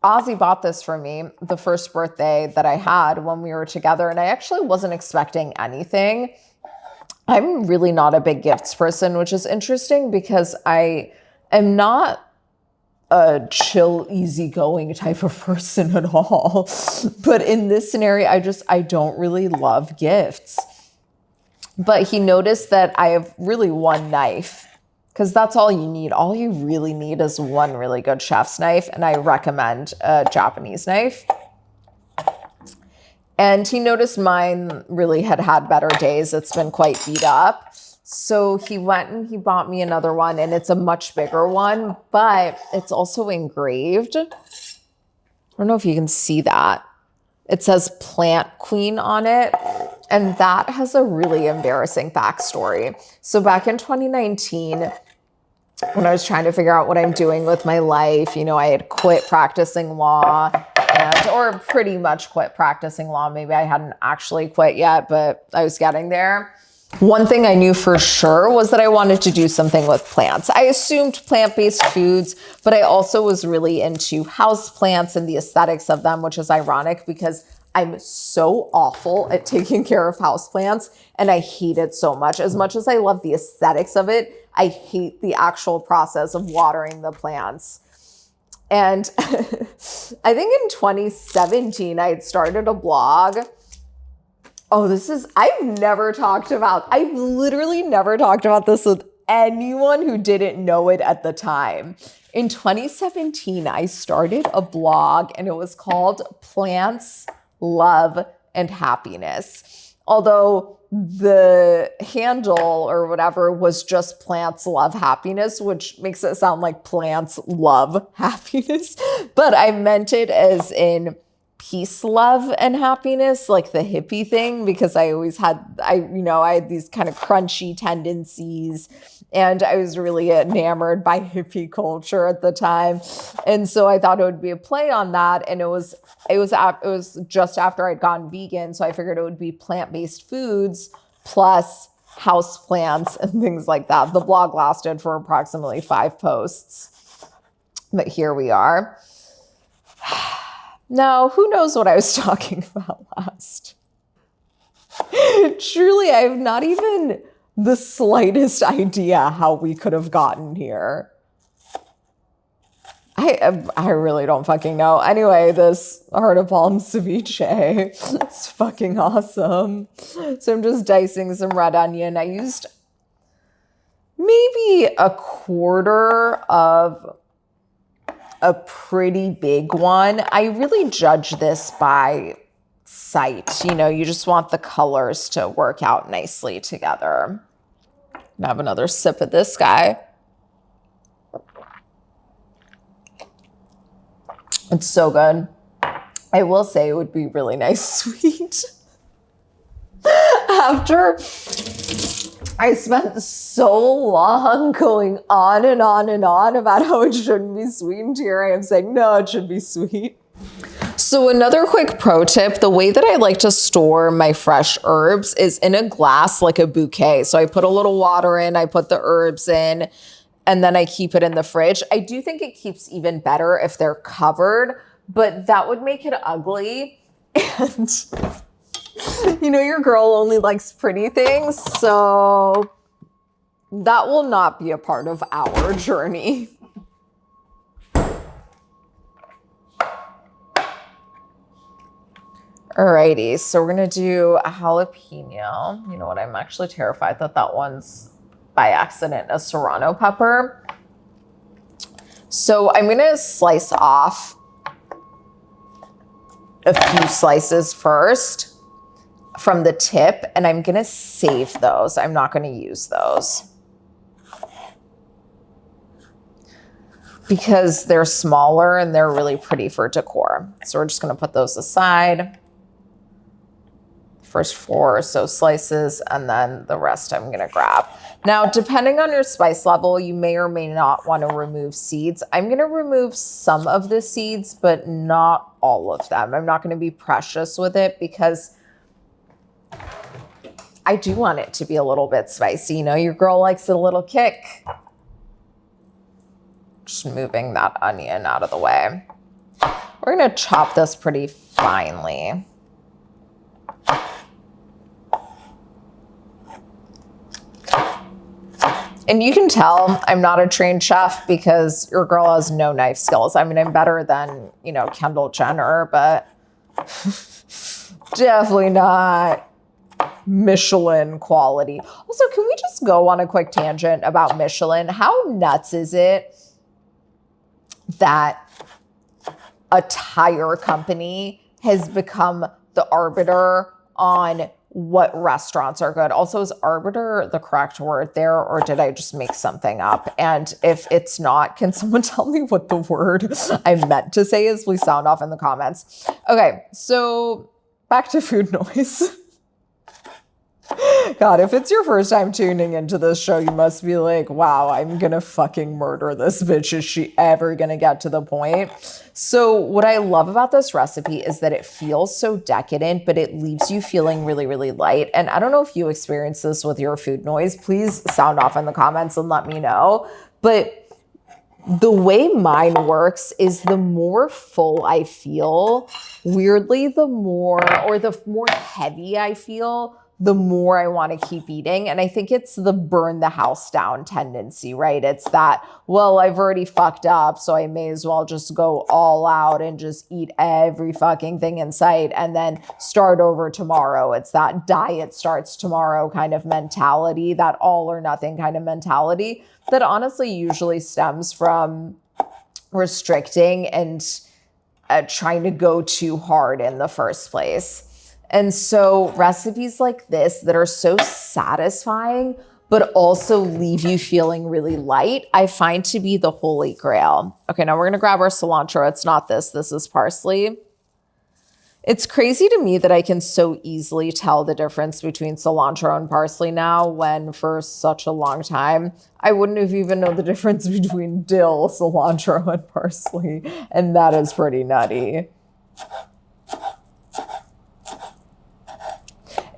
Ozzy bought this for me the first birthday that I had when we were together, and I actually wasn't expecting anything. I'm really not a big gifts person, which is interesting because I am not a chill, easygoing type of person at all. But in this scenario, I don't really love gifts. But he noticed that I have really one knife, because that's all you need. All you really need is one really good chef's knife, and I recommend a Japanese knife. And he noticed mine really had better days. It's been quite beat up. So he went and he bought me another one, and it's a much bigger one, but it's also engraved. I don't know if you can see that. It says Plant Queen on it, and that has a really embarrassing backstory. So back in 2019, when I was trying to figure out what I'm doing with my life, you know, I had quit practicing law, or pretty much quit practicing law. Maybe I hadn't actually quit yet, but I was getting there. One thing I knew for sure was that I wanted to do something with plants. I assumed plant-based foods, but I also was really into house plants and the aesthetics of them, which is ironic because I'm so awful at taking care of houseplants, and I hate it so much. As much as I love the aesthetics of it, I hate the actual process of watering the plants. And I think in 2017, I had started a blog. Oh, I've literally never talked about this with anyone who didn't know it at the time. In 2017, I started a blog, and it was called Plants, Love, and Happiness. Although the handle or whatever was just Plants, Love, Happiness, which makes it sound like plants love happiness. But I meant it as in peace, love, and happiness, like the hippie thing, because I had these kind of crunchy tendencies, and I was really enamored by hippie culture at the time. And so I thought it would be a play on that. And it was just after I'd gone vegan. So I figured it would be plant-based foods plus house plants and things like that. The blog lasted for approximately 5 posts, but here we are. Now, who knows what I was talking about last? Truly, I have not even the slightest idea how we could have gotten here. I really don't fucking know. Anyway, this heart of palm ceviche, it's fucking awesome. So I'm just dicing some red onion. I used maybe a quarter of a pretty big one. I really judge this by sight. You know, you just want the colors to work out nicely together. And have another sip of this guy. It's so good. I will say it would be really nice sweet. After I spent so long going on and on and on about how it shouldn't be sweetened, here I am saying, no, it should be sweet. So another quick pro tip, the way that I like to store my fresh herbs is in a glass like a bouquet. So I put a little water in, I put the herbs in, and then I keep it in the fridge. I do think it keeps even better if they're covered, but that would make it ugly. And you know, your girl only likes pretty things, so that will not be a part of our journey. Alrighty, so we're gonna do a jalapeno. You know what, I'm actually terrified that that one's by accident a serrano pepper. So I'm gonna slice off a few slices first from the tip, and I'm gonna save those. I'm not gonna use those because they're smaller and they're really pretty for decor. So we're just gonna put those aside. First 4 or so slices, and then the rest I'm gonna grab. Now, depending on your spice level, you may or may not want to remove seeds. I'm gonna remove some of the seeds, but not all of them. I'm not gonna be precious with it because I do want it to be a little bit spicy. You know, your girl likes a little kick. Just moving that onion out of the way. We're gonna chop this pretty finely. And you can tell I'm not a trained chef because your girl has no knife skills. I mean, I'm better than, you know, Kendall Jenner, but definitely not Michelin quality. Also, can we just go on a quick tangent about Michelin? How nuts is it that a tire company has become the arbiter on what restaurants are good? Also, is arbiter the correct word there, or did I just make something up? And if it's not, can someone tell me what the word I meant to say is? Please sound off in the comments. Okay, so back to food noise. God, if it's your first time tuning into this show, you must be like, wow, I'm gonna fucking murder this bitch. Is she ever gonna get to the point? So what I love about this recipe is that it feels so decadent, but it leaves you feeling really, really light. And I don't know if you experience this with your food noise. Please sound off in the comments and let me know. But the way mine works is the more full I feel, weirdly, the more heavy I feel, the more I want to keep eating. And I think it's the burn the house down tendency, right? It's that, well, I've already fucked up, so I may as well just go all out and just eat every fucking thing in sight and then start over tomorrow. It's that diet starts tomorrow kind of mentality, that all or nothing kind of mentality that honestly usually stems from restricting and trying to go too hard in the first place. And so recipes like this that are so satisfying, but also leave you feeling really light, I find to be the holy grail. Okay, now we're gonna grab our cilantro. It's not this, this is parsley. It's crazy to me that I can so easily tell the difference between cilantro and parsley now, when for such a long time, I wouldn't have even known the difference between dill, cilantro, and parsley. And that is pretty nutty.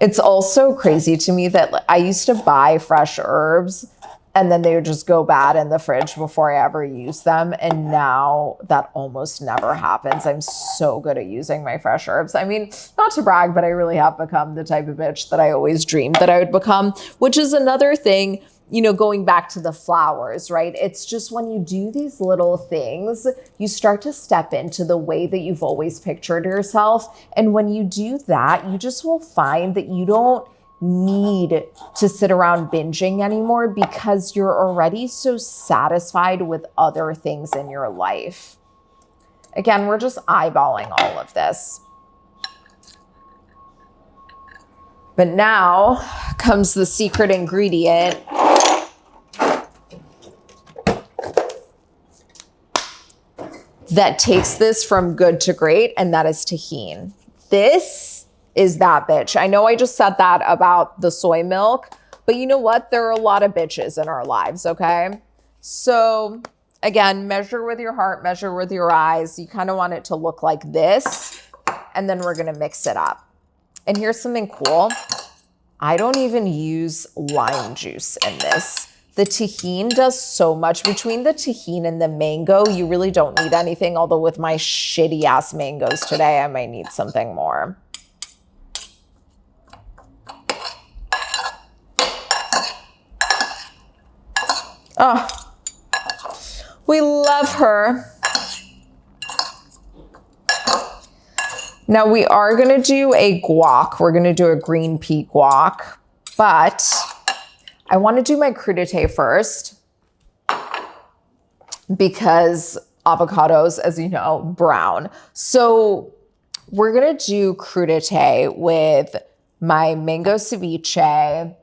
It's also crazy to me that I used to buy fresh herbs and then they would just go bad in the fridge before I ever use them. And now that almost never happens. I'm so good at using my fresh herbs. I mean, not to brag, but I really have become the type of bitch that I always dreamed that I would become, which is another thing, you know, going back to the flowers, right? It's just when you do these little things, you start to step into the way that you've always pictured yourself. And when you do that, you just will find that you don't need to sit around binging anymore because you're already so satisfied with other things in your life. Again, we're just eyeballing all of this. But now comes the secret ingredient. That takes this from good to great, and that is tahini. This is that bitch. I know I just said that about the soy milk, but you know what? There are a lot of bitches in our lives, okay? So again, measure with your heart, measure with your eyes. You kind of want it to look like this, and then we're gonna mix it up. And here's something cool. I don't even use lime juice in this. The tahini does so much. Between the tahini and the mango, you really don't need anything. Although with my shitty ass mangoes today, I might need something more. Oh, we love her. Now we are gonna do a guac. We're gonna do a green pea guac, but I wanna do my crudité first because avocados, as you know, brown. So we're gonna do crudité with my mango ceviche,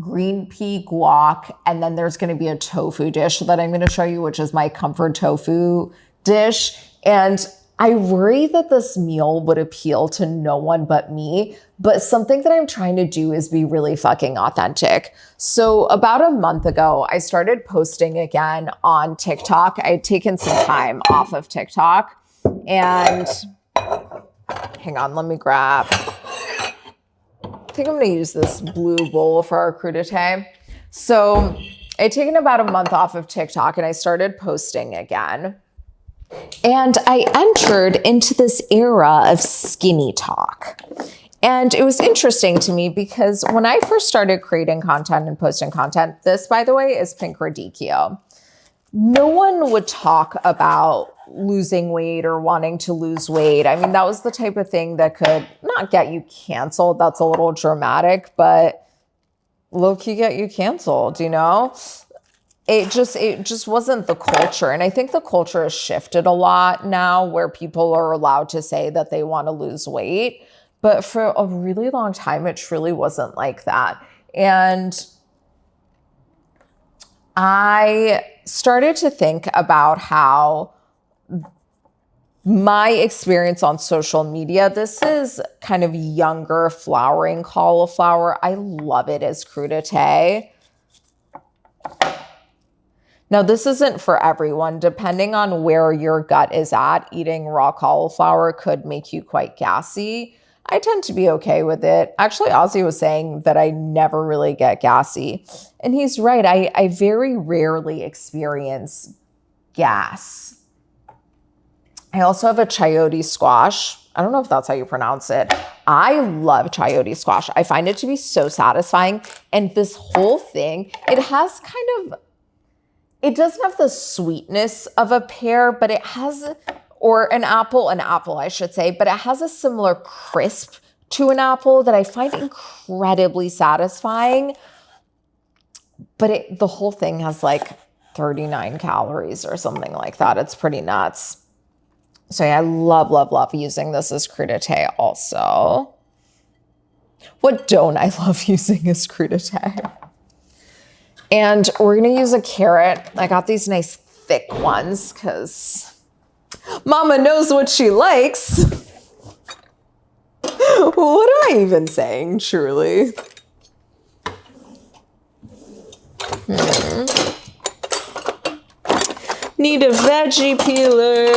green pea guac, and then there's gonna be a tofu dish that I'm gonna show you, which is my comfort tofu dish. And I worry that this meal would appeal to no one but me, but something that I'm trying to do is be really fucking authentic. So about a month ago, I started posting again on TikTok. I had taken some time off of TikTok, and hang on, let me grab. I think I'm gonna use this blue bowl for our crudité. So I'd taken about a month off of TikTok and I started posting again. And I entered into this era of skinny talk. And it was interesting to me because when I first started creating content and posting content, this, by the way, is Pink Radicchio. No one would talk about losing weight or wanting to lose weight. I mean, that was the type of thing that could not get you canceled. That's a little dramatic, but low-key get you canceled, you know? It just wasn't the culture. And I think the culture has shifted a lot now where people are allowed to say that they want to lose weight. But for a really long time, it truly wasn't like that. And I started to think about how my experience on social media, this is kind of younger flowering cauliflower. I love it as crudité. Now, this isn't for everyone. Depending on where your gut is at, eating raw cauliflower could make you quite gassy. I tend to be okay with it. Actually, Ozzy was saying that I never really get gassy. And he's right. I very rarely experience gas. I also have a chayote squash. I don't know if that's how you pronounce it. I love chayote squash. I find it to be so satisfying. And this whole thing, it has kind of, it doesn't have the sweetness of a pear, but it has, or an apple, I should say, but it has a similar crisp to an apple that I find incredibly satisfying. But the whole thing has like 39 calories or something like that. It's pretty nuts. So yeah, I love, love, love using this as crudité also. What don't I love using as crudité? And we're going to use a carrot. I got these nice thick ones because Mama knows what she likes. What am I even saying, truly? Need a veggie peeler.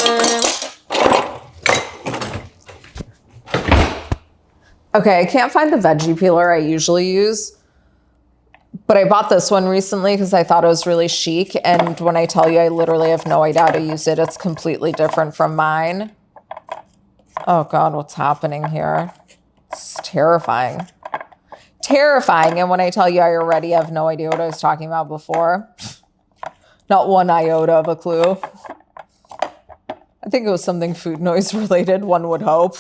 Okay, I can't find the veggie peeler I usually use. But I bought this one recently because I thought it was really chic. And when I tell you I literally have no idea how to use it, it's completely different from mine. Oh God, what's happening here? It's terrifying. Terrifying. And when I tell you I already have no idea what I was talking about before. Not one iota of a clue. I think it was something food noise related, one would hope.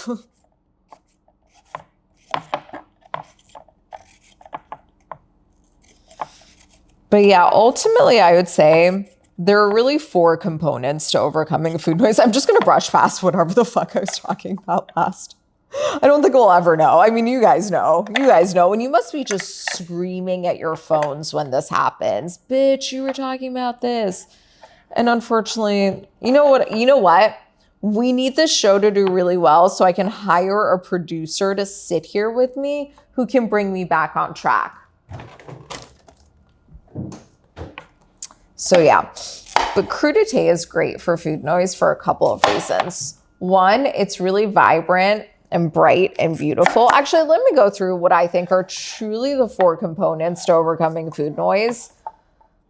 But yeah, ultimately, I would say there are really 4 components to overcoming food noise. I'm just going to brush past whatever the fuck I was talking about last. I don't think we'll ever know. I mean, you guys know. You guys know. And you must be just screaming at your phones when this happens. Bitch, you were talking about this. And unfortunately, you know what? We need this show to do really well so I can hire a producer to sit here with me who can bring me back on track. So yeah, but crudité is great for food noise for a couple of reasons. One, it's really vibrant and bright and beautiful. Actually, let me go through what I think are truly the 4 components to overcoming food noise.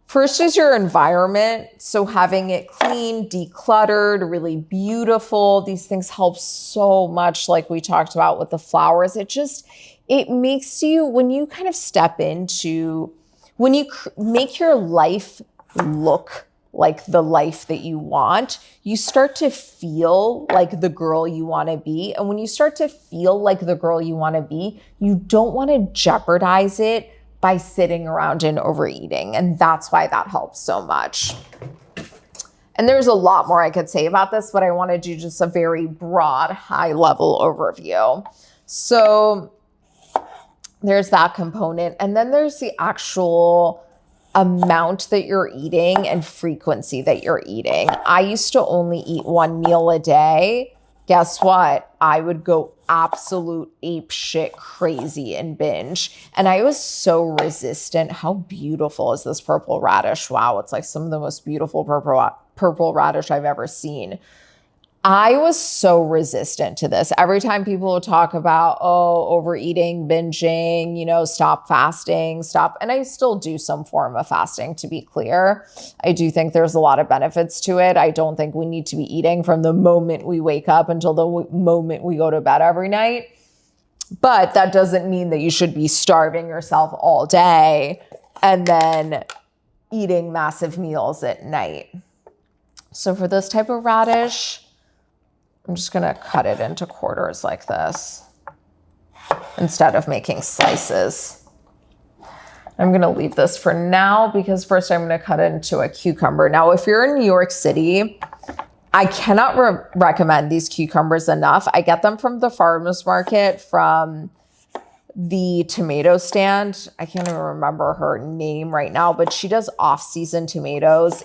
First is your environment. So having it clean, decluttered, really beautiful. These things help so much, like we talked about with the flowers. It makes you, when you kind of step into, when you make your life look like the life that you want, you start to feel like the girl you want to be. And when you start to feel like the girl you want to be, you don't want to jeopardize it by sitting around and overeating. And that's why that helps so much. And there's a lot more I could say about this, but I want to do just a very broad, high-level overview. So there's that component. And then there's the actual amount that you're eating and frequency that you're eating. I used to only eat 1 meal a day. Guess what? I would go absolute ape shit crazy and binge. And I was so resistant. How beautiful is this purple radish? Wow, it's like some of the most beautiful purple radish I've ever seen. I was so resistant to this. Every time people would talk about, oh, overeating, binging, stop fasting, stop. And I still do some form of fasting, to be clear. I do think there's a lot of benefits to it. I don't think we need to be eating from the moment we wake up until the moment we go to bed every night. But that doesn't mean that you should be starving yourself all day and then eating massive meals at night. So for this type of radish, I'm just going to cut it into quarters like this instead of making slices. I'm going to leave this for now because first I'm going to cut it into a cucumber. Now, if you're in New York City, I cannot recommend these cucumbers enough. I get them from the farmer's market, from the tomato stand. I can't even remember her name right now, but she does off-season tomatoes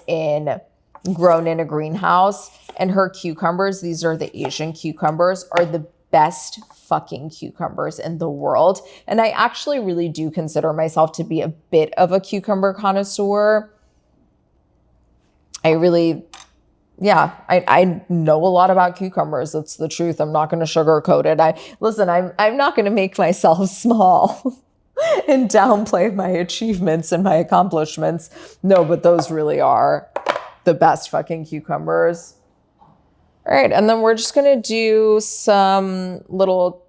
grown in a greenhouse. And her cucumbers, these are the Asian cucumbers, are the best fucking cucumbers in the world. And I actually really do consider myself to be a bit of a cucumber connoisseur. I know a lot about cucumbers. That's the truth. I'm not going to sugarcoat it. I'm not going to make myself small and downplay my achievements and my accomplishments. No, but those really are the best fucking cucumbers. All right, and then we're just going to do some little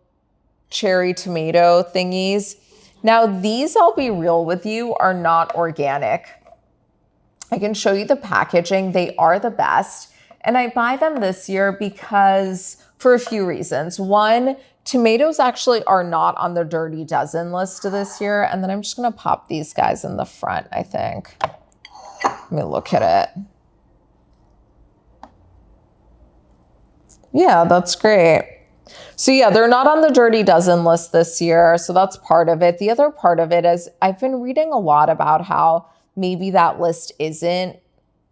cherry tomato thingies. Now, these, I'll be real with you, are not organic. I can show you the packaging. They are the best. And I buy them this year because for a few reasons. One, tomatoes actually are not on the Dirty Dozen list this year. And then I'm just going to pop these guys in the front, I think. Let me look at it. Yeah, that's great. So yeah, they're not on the Dirty Dozen list this year. So that's part of it. The other part of it is I've been reading a lot about how maybe that list isn't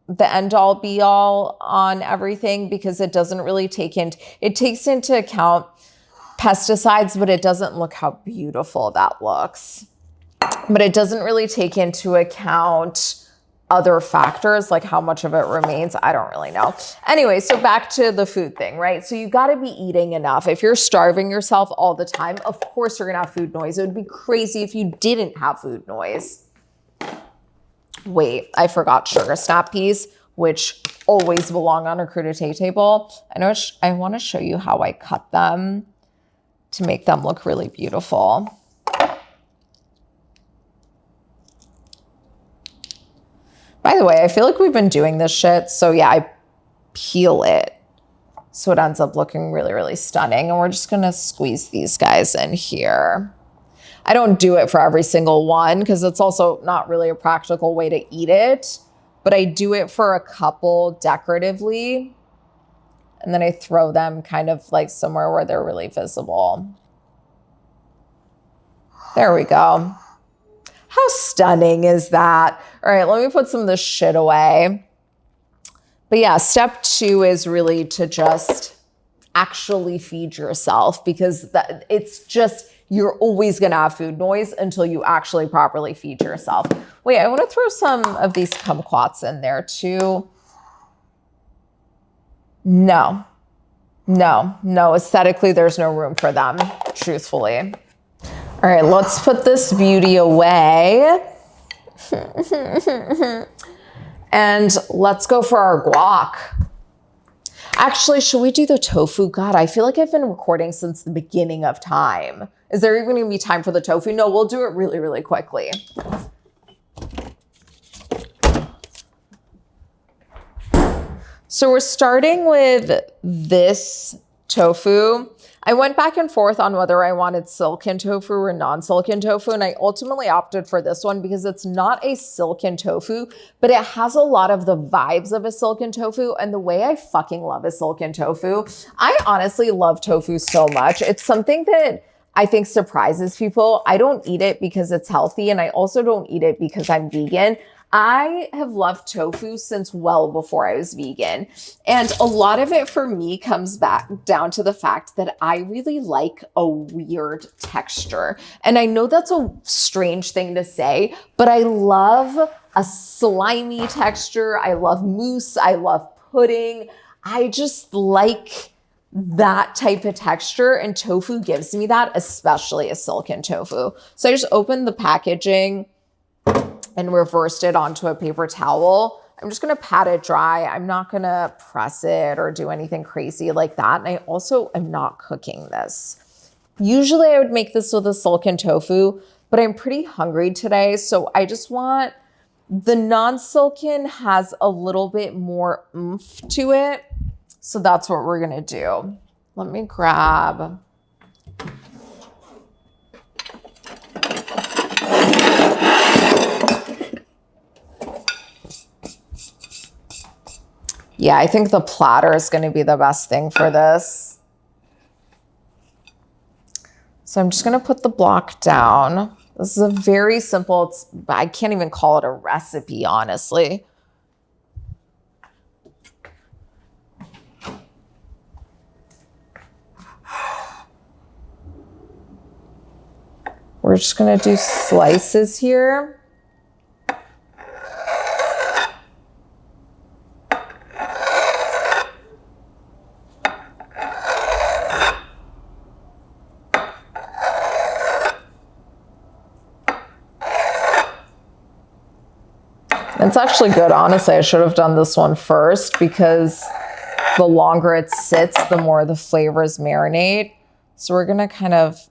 the end all be all on everything because it doesn't really it takes into account pesticides, but it doesn't look how beautiful that looks. But it doesn't really take into account other factors, like how much of it remains. I don't really know. Anyway, so back to the food thing, right? So you got to be eating enough. If you're starving yourself all the time, of course you're going to have food noise. It would be crazy if you didn't have food noise. Wait, I forgot sugar snap peas, which always belong on a crudité table. I want to show you how I cut them to make them look really beautiful. By the way, I feel like we've been doing this shit. So yeah, I peel it so it ends up looking really, really stunning. And we're just going to squeeze these guys in here. I don't do it for every single one because it's also not really a practical way to eat it. But I do it for a couple decoratively. And then I throw them kind of like somewhere where they're really visible. There we go. How stunning is that? All right, let me put some of this shit away. But yeah, step 2 is really to just actually feed yourself because it's just, you're always gonna have food noise until you actually properly feed yourself. Wait, I wanna throw some of these kumquats in there too. No, aesthetically, there's no room for them, truthfully. All right, let's put this beauty away. And let's go for our guac. Actually, should we do the tofu? God, I feel like I've been recording since the beginning of time. Is there even gonna be time for the tofu? No, we'll do it really, really quickly. So we're starting with this tofu. I went back and forth on whether I wanted silken tofu or non-silken tofu, and I ultimately opted for this one because it's not a silken tofu, but it has a lot of the vibes of a silken tofu. And the way I fucking love a silken tofu, I honestly love tofu so much. It's something that I think surprises people. I don't eat it because it's healthy, and I also don't eat it because I'm vegan. I have loved tofu since well before I was vegan. And a lot of it for me comes back down to the fact that I really like a weird texture. And I know that's a strange thing to say, but I love a slimy texture. I love mousse. I love pudding. I just like that type of texture, and tofu gives me that, especially a silken tofu. So I just opened the packaging and reversed it onto a paper towel. I'm just gonna pat it dry. I'm not gonna press it or do anything crazy like that. And I also am not cooking this. Usually I would make this with a silken tofu, but I'm pretty hungry today. So I just want, the non-silken has a little bit more oomph to it. So that's what we're gonna do. Let me grab. Yeah, I think the platter is gonna be the best thing for this. So I'm just gonna put the block down. This is a very simple, I can't even call it a recipe, honestly. We're just gonna do slices here. It's actually good, honestly. I should have done this one first because the longer it sits, the more the flavors marinate. So we're gonna kind of,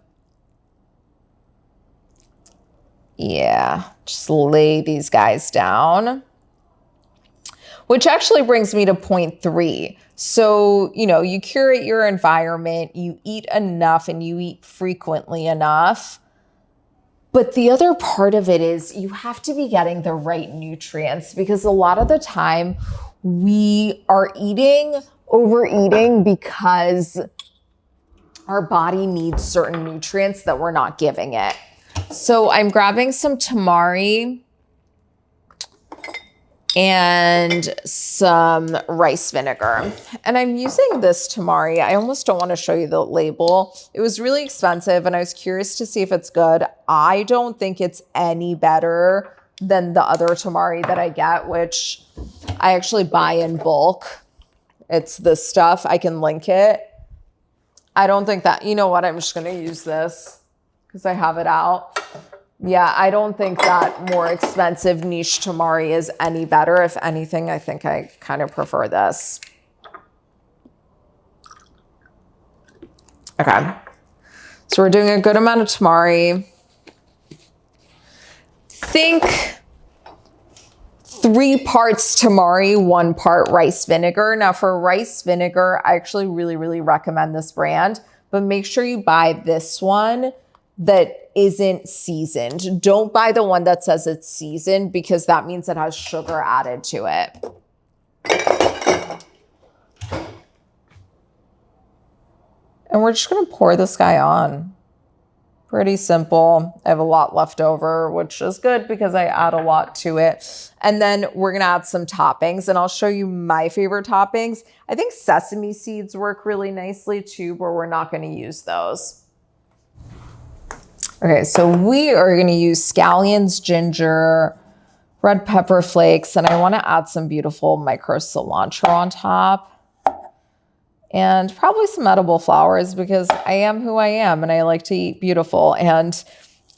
yeah, just lay these guys down. Which actually brings me to point 3. So, you know, you curate your environment, you eat enough and you eat frequently enough. But the other part of it is you have to be getting the right nutrients, because a lot of the time we are overeating because our body needs certain nutrients that we're not giving it. So I'm grabbing some tamari and some rice vinegar. And I'm using this tamari. I almost don't want to show you the label. It was really expensive and I was curious to see if it's good. I don't think it's any better than the other tamari that I get, which I actually buy in bulk. It's this stuff. I can link it. I don't think that, you know what, I'm just going to use this because I have it out. Yeah, I don't think that more expensive niche tamari is any better. If anything, I think I kind of prefer this. Okay, so we're doing a good amount of tamari. Think 3 parts tamari, 1 part rice vinegar. Now for rice vinegar, I actually really recommend this brand, but make sure you buy this one that isn't seasoned. Don't buy the one that says it's seasoned because that means it has sugar added to it. And we're just gonna pour this guy on. Pretty simple. I have a lot left over, which is good because I add a lot to it. And then we're gonna add some toppings and I'll show you my favorite toppings. I think sesame seeds work really nicely too, but we're not gonna use those. Okay, so we are gonna use scallions, ginger, red pepper flakes, and I wanna add some beautiful micro cilantro on top. And probably some edible flowers because I am who I am and I like to eat beautiful. And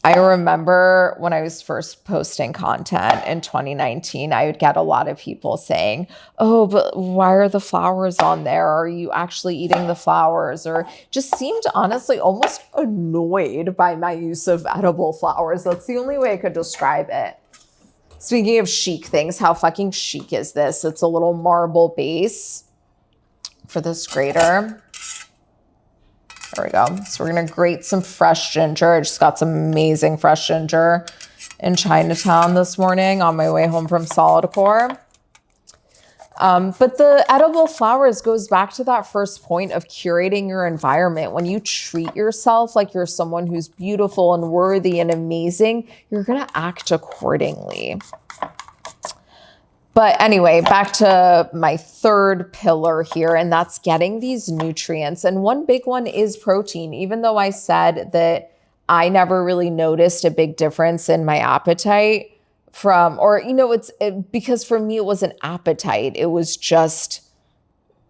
I remember when I was first posting content in 2019, I would get a lot of people saying, oh, but why are the flowers on there? Are you actually eating the flowers? Or just seemed honestly almost annoyed by my use of edible flowers. That's the only way I could describe it. Speaking of chic things, how fucking chic is this? It's a little marble base for this grater. There we go. So we're gonna grate some fresh ginger. I just got some amazing fresh ginger in Chinatown this morning on my way home from Solid Core. But the edible flowers goes back to that first point of curating your environment. When you treat yourself like you're someone who's beautiful and worthy and amazing, you're gonna act accordingly. But anyway, back to my third pillar here, and that's getting these nutrients. And one big one is protein. Even though I said that I never really noticed a big difference in my appetite from, or, you know, because for me, it was an appetite. It was just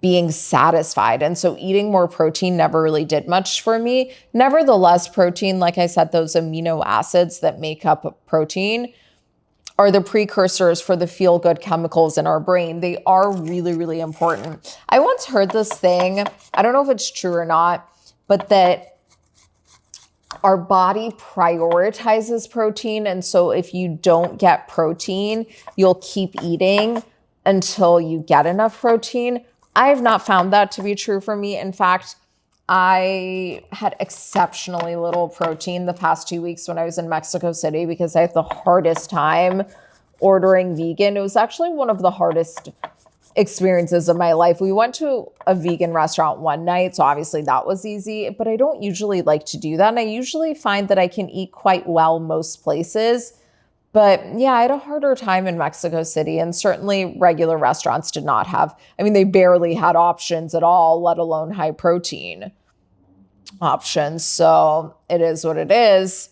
being satisfied. And so eating more protein never really did much for me. Nevertheless, protein, like I said, those amino acids that make up protein are the precursors for the feel-good chemicals in our brain. They are really, really important. I once heard this thing, I don't know if it's true or not, but that our body prioritizes protein. And so if you don't get protein, you'll keep eating until you get enough protein. I have not found that to be true for me. In fact, I had exceptionally little protein the past 2 weeks when I was in Mexico City because I had the hardest time ordering vegan. It was actually one of the hardest experiences of my life. We went to a vegan restaurant one night, so obviously that was easy, but I don't usually like to do that. And I usually find that I can eat quite well most places. But yeah, I had a harder time in Mexico City, and certainly regular restaurants did not have, I mean, they barely had options at all, let alone high protein options. So it is what it is.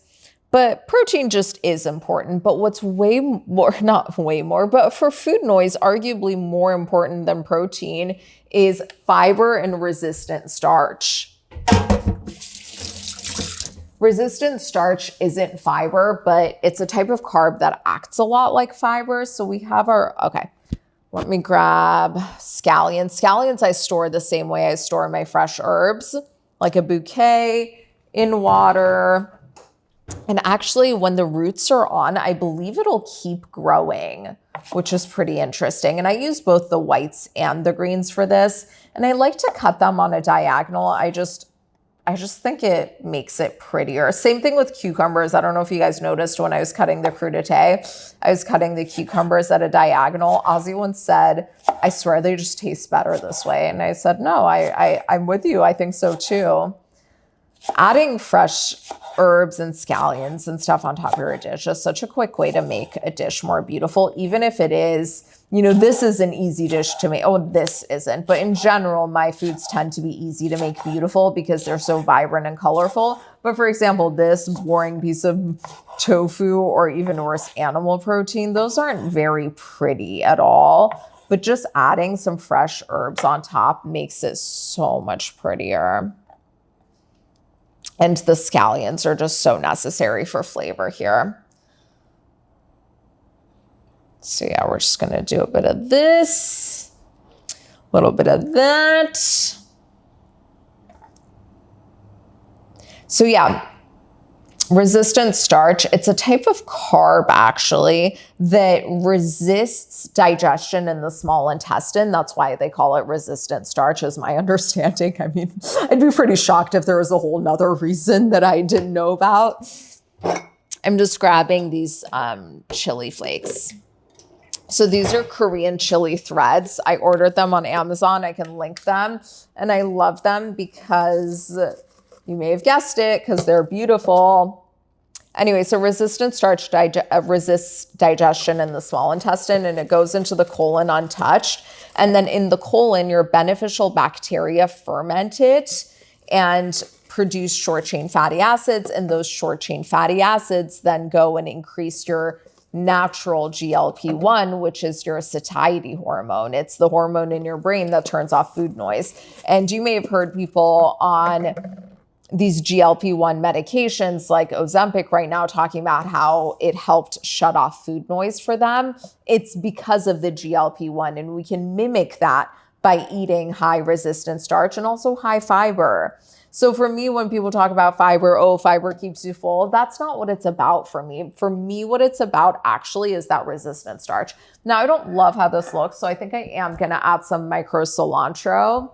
But protein just is important. But what's way more, not way more, but for food noise, arguably more important than protein is fiber and resistant starch. Resistant starch isn't fiber, but it's a type of carb that acts a lot like fiber. So we have our, okay, let me grab scallions. Scallions I store the same way I store my fresh herbs, like a bouquet in water. And actually, when the roots are on, I believe it'll keep growing, which is pretty interesting. And I use both the whites and the greens for this. And I like to cut them on a diagonal. I just think it makes it prettier. Same thing with cucumbers. I don't know if you guys noticed when I was cutting the crudité, I was cutting the cucumbers at a diagonal. Ozzy once said, I swear they just taste better this way. And I said, no, I'm with you. I think so too. Adding fresh herbs and scallions and stuff on top of your dish is such a quick way to make a dish more beautiful, even if it is, you know, this is an easy dish to make. Oh, this isn't. But in general, my foods tend to be easy to make beautiful because they're so vibrant and colorful. But for example, this boring piece of tofu or even worse, animal protein, those aren't very pretty at all. But just adding some fresh herbs on top makes it so much prettier. And the scallions are just so necessary for flavor here. So yeah, we're just going to do a bit of this, a little bit of that. So yeah, resistant starch, it's a type of carb actually that resists digestion in the small intestine. That's why they call it resistant starch is my understanding. I mean, I'd be pretty shocked if there was a whole nother reason that I didn't know about. I'm just grabbing these chili flakes. So these are Korean chili threads. I ordered them on Amazon. I can link them. And I love them because you may have guessed it, because they're beautiful. Anyway, so resistant starch resists digestion in the small intestine, and it goes into the colon untouched. And then in the colon, your beneficial bacteria ferment it and produce short-chain fatty acids. And those short-chain fatty acids then go and increase your natural GLP-1, which is your satiety hormone. It's the hormone in your brain that turns off food noise. And you may have heard people on these GLP-1 medications like Ozempic right now talking about how it helped shut off food noise for them. It's because of the GLP-1, and we can mimic that by eating high resistant starch and also high fiber. So for me, when people talk about fiber, oh, fiber keeps you full, that's not what it's about for me. For me, what it's about actually is that resistant starch. Now, I don't love how this looks, so I think I am going to add some micro cilantro.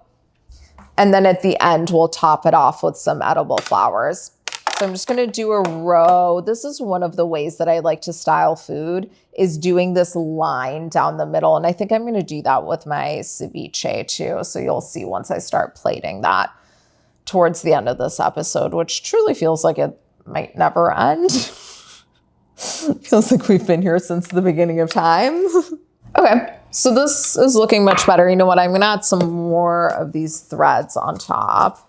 And then at the end, we'll top it off with some edible flowers. So I'm just going to do a row. This is one of the ways that I like to style food, is doing this line down the middle. And I think I'm going to do that with my ceviche too. So you'll see once I start plating that towards the end of this episode, which truly feels like it might never end. Feels like we've been here since the beginning of time. Okay, so this is looking much better. You know what? I'm going to add some more of these threads on top.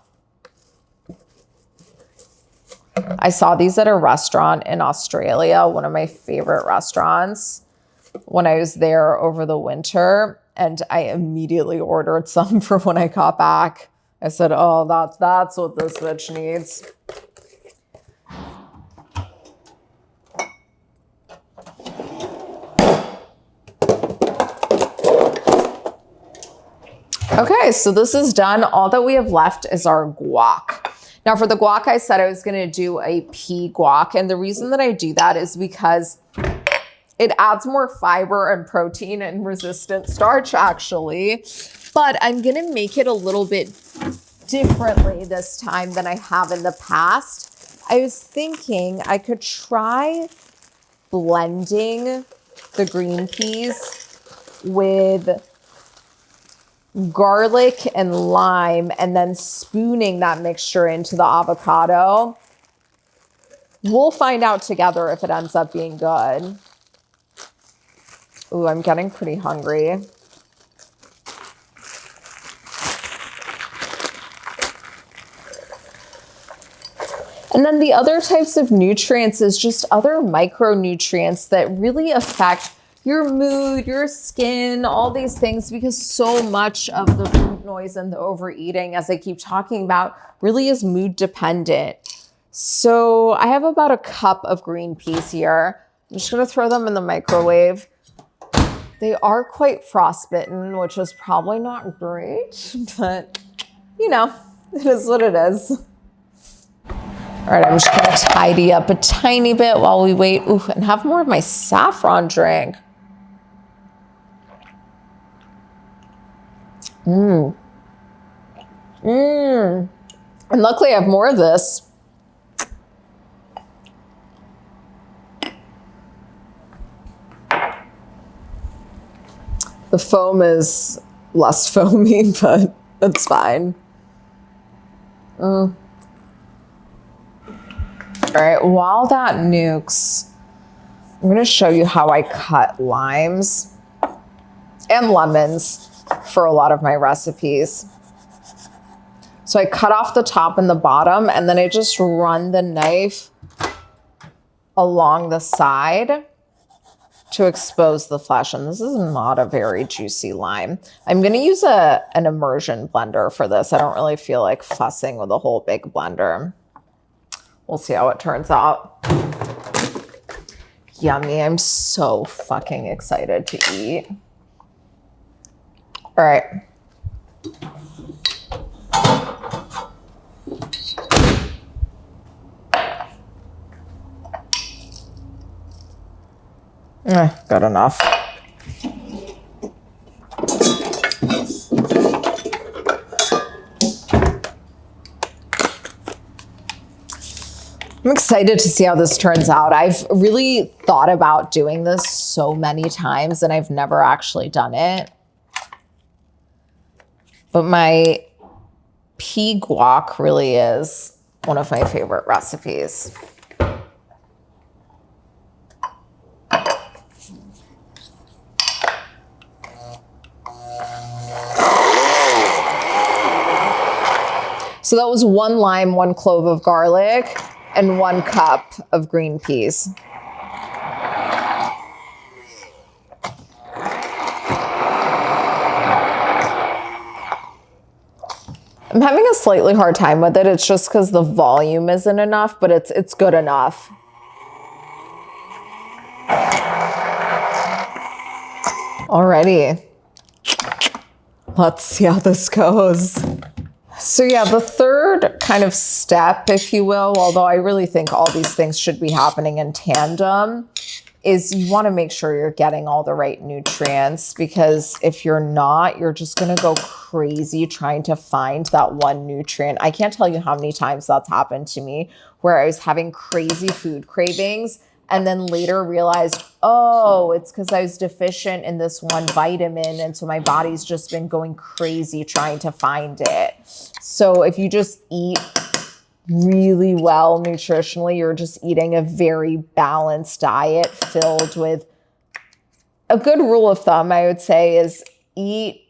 I saw these at a restaurant in Australia, one of my favorite restaurants, when I was there over the winter. and I immediately ordered some for when I got back. I said, oh, that's what this bitch needs. Okay, so this is done. All that we have left is our guac. Now for the guac, I said I was gonna do a pea guac. And the reason that I do that is because it adds more fiber and protein and resistant starch actually. But I'm gonna make it a little bit differently this time than I have in the past. I was thinking I could try blending the green peas with garlic and lime and then spooning that mixture into the avocado. We'll find out together if it ends up being good. Ooh, I'm getting pretty hungry. And then the other types of nutrients is just other micronutrients that really affect your mood, your skin, all these things, because so much of the food noise and the overeating, as I keep talking about, really is mood dependent. So I have about a cup of green peas here. I'm just gonna throw them in the microwave. They are quite frostbitten, which is probably not great, but you know, it is what it is. All right, I'm just gonna tidy up a tiny bit while we wait. Ooh, and have more of my saffron drink. And luckily I have more of this. The foam is less foamy, but it's fine. All right, while that nukes, I'm gonna show you how I cut limes and lemons for a lot of my recipes. So I cut off the top and the bottom, and then I just run the knife along the side to expose the flesh. And this is not a very juicy lime. I'm gonna use an immersion blender for this. I don't really feel like fussing with a whole big blender. We'll see how it turns out. Yummy, I'm so fucking excited to eat. All right. Good enough. I'm excited to see how this turns out. I've really thought about doing this so many times and I've never actually done it. But my pea guac really is one of my favorite recipes. So that was 1 lime, 1 clove of garlic, and 1 cup of green peas. I'm having a slightly hard time with it. It's just because the volume isn't enough, but it's good enough. Alrighty. Let's see how this goes. So yeah, the third kind of step, if you will, although I really think all these things should be happening in tandem, is you want to make sure you're getting all the right nutrients, because if you're not, you're just going to go crazy trying to find that one nutrient. I can't tell you how many times that's happened to me where I was having crazy food cravings and then later realized, oh, it's because I was deficient in this one vitamin. And so my body's just been going crazy trying to find it. So if you just eat really well nutritionally, you're just eating a very balanced diet filled with a good rule of thumb, I would say, is eat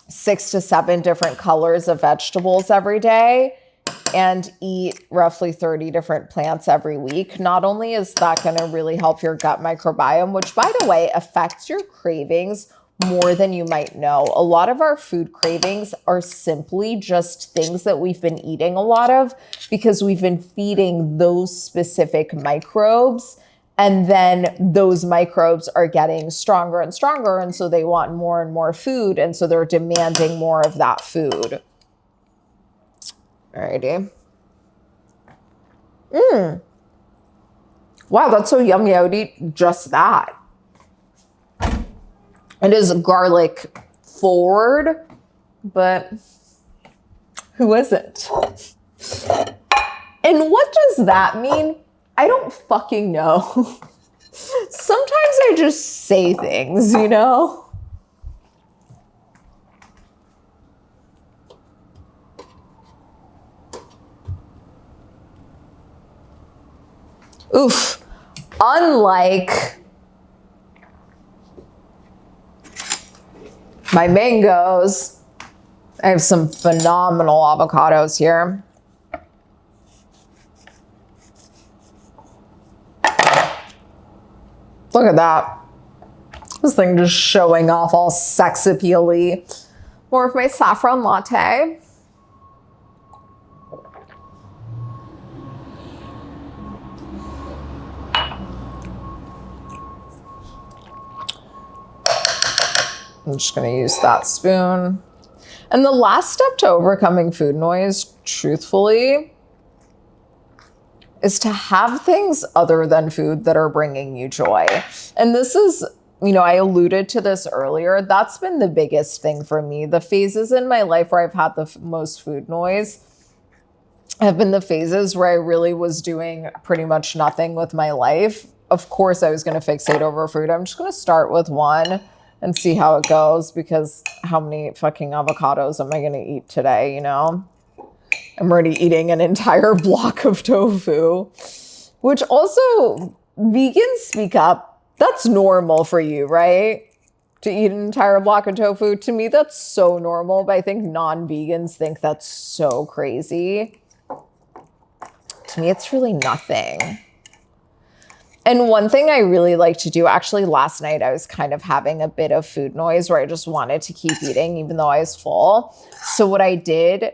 6 to 7 different colors of vegetables every day and eat roughly 30 different plants every week. Not only is that going to really help your gut microbiome, which by the way affects your cravings more than you might know. A lot of our food cravings are simply just things that we've been eating a lot of because we've been feeding those specific microbes. And then those microbes are getting stronger and stronger. And so they want more and more food. And so they're demanding more of that food. Alrighty. Wow, that's so yummy. I would eat just that. It is garlic forward, but who isn't? And what does that mean? I don't fucking know. Sometimes I just say things, you know? Oof. Unlike my mangoes, I have some phenomenal avocados here. Look at that. This thing just showing off all sex appeal-y. More of my saffron latte. I'm just going to use that spoon. And the last step to overcoming food noise, truthfully, is to have things other than food that are bringing you joy. And this is, you know, I alluded to this earlier. That's been the biggest thing for me. The phases in my life where I've had the most food noise have been the phases where I really was doing pretty much nothing with my life. Of course, I was going to fixate over food. I'm just going to start with one and see how it goes, because how many fucking avocados am I going to eat today, you know? I'm already eating an entire block of tofu, which also, vegans speak up. That's normal for you, right? To eat an entire block of tofu. To me, that's so normal, but I think non-vegans think that's so crazy. To me, it's really nothing. And one thing I really like to do, actually last night, I was kind of having a bit of food noise where I just wanted to keep eating even though I was full. So what I did,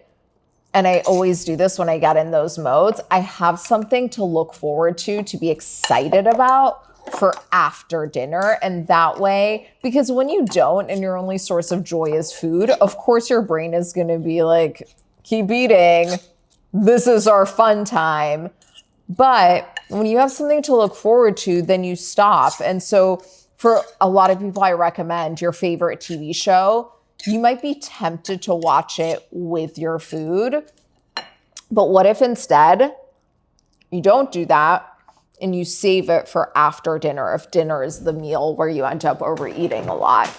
and I always do this when I get in those modes, I have something to look forward to be excited about for after dinner. And that way, because when you don't and your only source of joy is food, of course your brain is going to be like, keep eating. This is our fun time. But when you have something to look forward to, then you stop. And so for a lot of people, I recommend your favorite TV show. You might be tempted to watch it with your food. But what if instead you don't do that and you save it for after dinner, if dinner is the meal where you end up overeating a lot?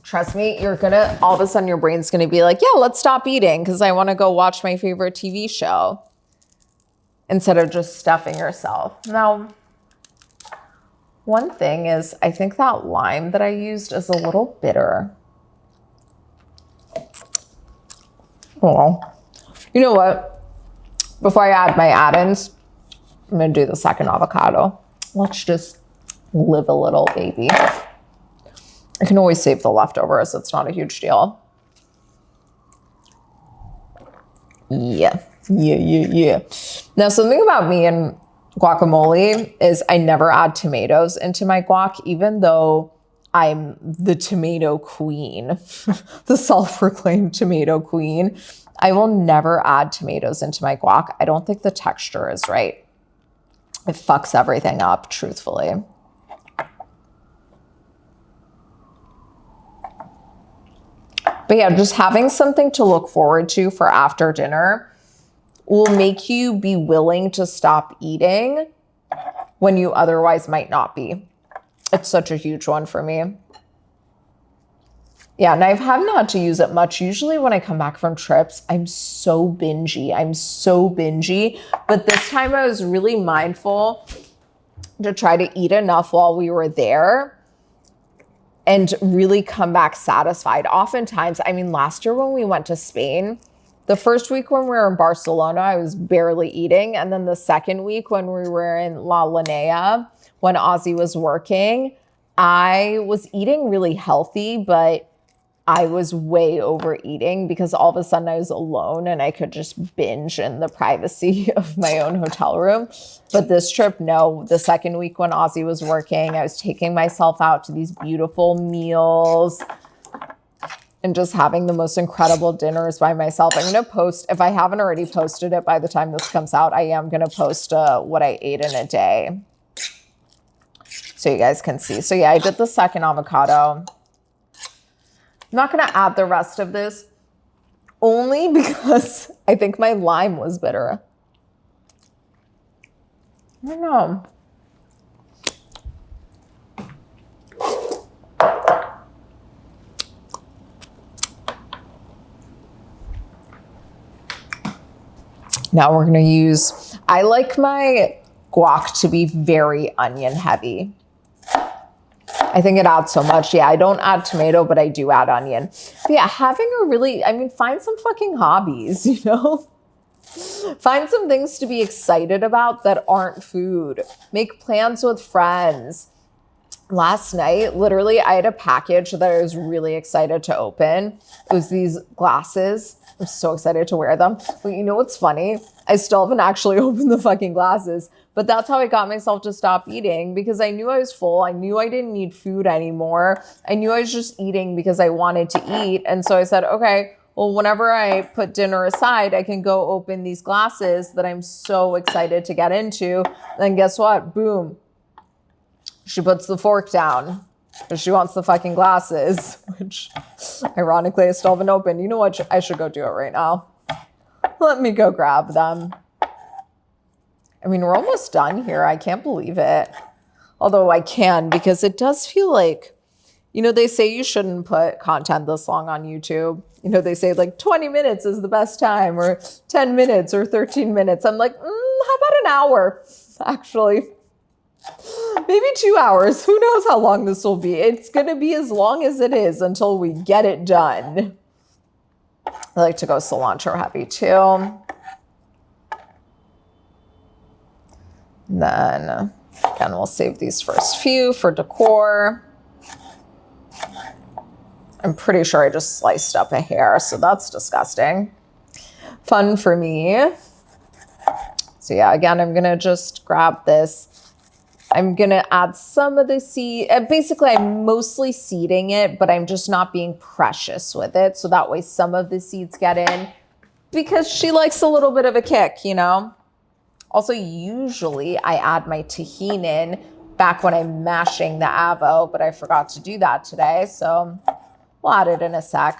Trust me, you're gonna, all of a sudden your brain's gonna be like, yeah, let's stop eating because I wanna go watch my favorite TV show, instead of just stuffing yourself. Now, one thing is, I think that lime that I used is a little bitter. Oh, you know what? Before I add my add-ins, I'm gonna do the second avocado. Let's just live a little, baby. I can always save the leftovers. It's not a huge deal. Yeah. Now, something about me and guacamole is I never add tomatoes into my guac, even though I'm the tomato queen, the self-proclaimed tomato queen. I will never add tomatoes into my guac. I don't think the texture is right. It fucks everything up, truthfully. But yeah, just having something to look forward to for after dinner will make you be willing to stop eating when you otherwise might not be. It's such a huge one for me. Yeah, and I have not to use it much. Usually when I come back from trips, I'm so bingy. But this time I was really mindful to try to eat enough while we were there and really come back satisfied. Oftentimes, I mean, last year when we went to Spain, the first week when we were in Barcelona, I was barely eating. And then the second week when we were in La Linea, when Ozzy was working, I was eating really healthy, but I was way overeating because all of a sudden I was alone and I could just binge in the privacy of my own hotel room. But this trip, no. The second week when Ozzy was working, I was taking myself out to these beautiful meals and just having the most incredible dinners by myself. I'm going to post, if I haven't already posted it by the time this comes out, I am going to post what I ate in a day so you guys can see. So yeah, I did the second avocado. I'm not going to add the rest of this only because I think my lime was bitter. I don't know. Now we're going to use, I like my guac to be very onion heavy. I think it adds so much. Yeah, I don't add tomato, but I do add onion. But yeah, having a really, I mean, find some fucking hobbies, you know? Find some things to be excited about that aren't food. Make plans with friends. Last night, literally, I had a package that I was really excited to open. It was these glasses. I'm so excited to wear them. But you know what's funny? I still haven't actually opened the fucking glasses. But that's how I got myself to stop eating because I knew I was full. I knew I didn't need food anymore. I knew I was just eating because I wanted to eat. And so I said, okay, well, whenever I put dinner aside, I can go open these glasses that I'm so excited to get into. Then guess what? Boom. She puts the fork down because she wants the fucking glasses, which ironically I still haven't opened. You know what? I should go do it right now. Let me go grab them. I mean, we're almost done here. I can't believe it. Although I can because it does feel like, you know, they say you shouldn't put content this long on YouTube. You know, they say like 20 minutes is the best time or 10 minutes or 13 minutes. I'm like, how about an hour, actually? Maybe 2 hours. Who knows how long this will be? It's going to be as long as it is until we get it done. I like to go cilantro heavy too. And then again, we'll save these first few for decor. I'm pretty sure I just sliced up a hair, so that's disgusting. Fun for me. So yeah, again, I'm going to just grab this. I'm going to add some of the seed. Basically, I'm mostly seeding it, but I'm just not being precious with it. So that way some of the seeds get in because she likes a little bit of a kick, you know? Also, usually I add my tahini in back when I'm mashing the avo, but I forgot to do that today. So we'll add it in a sec.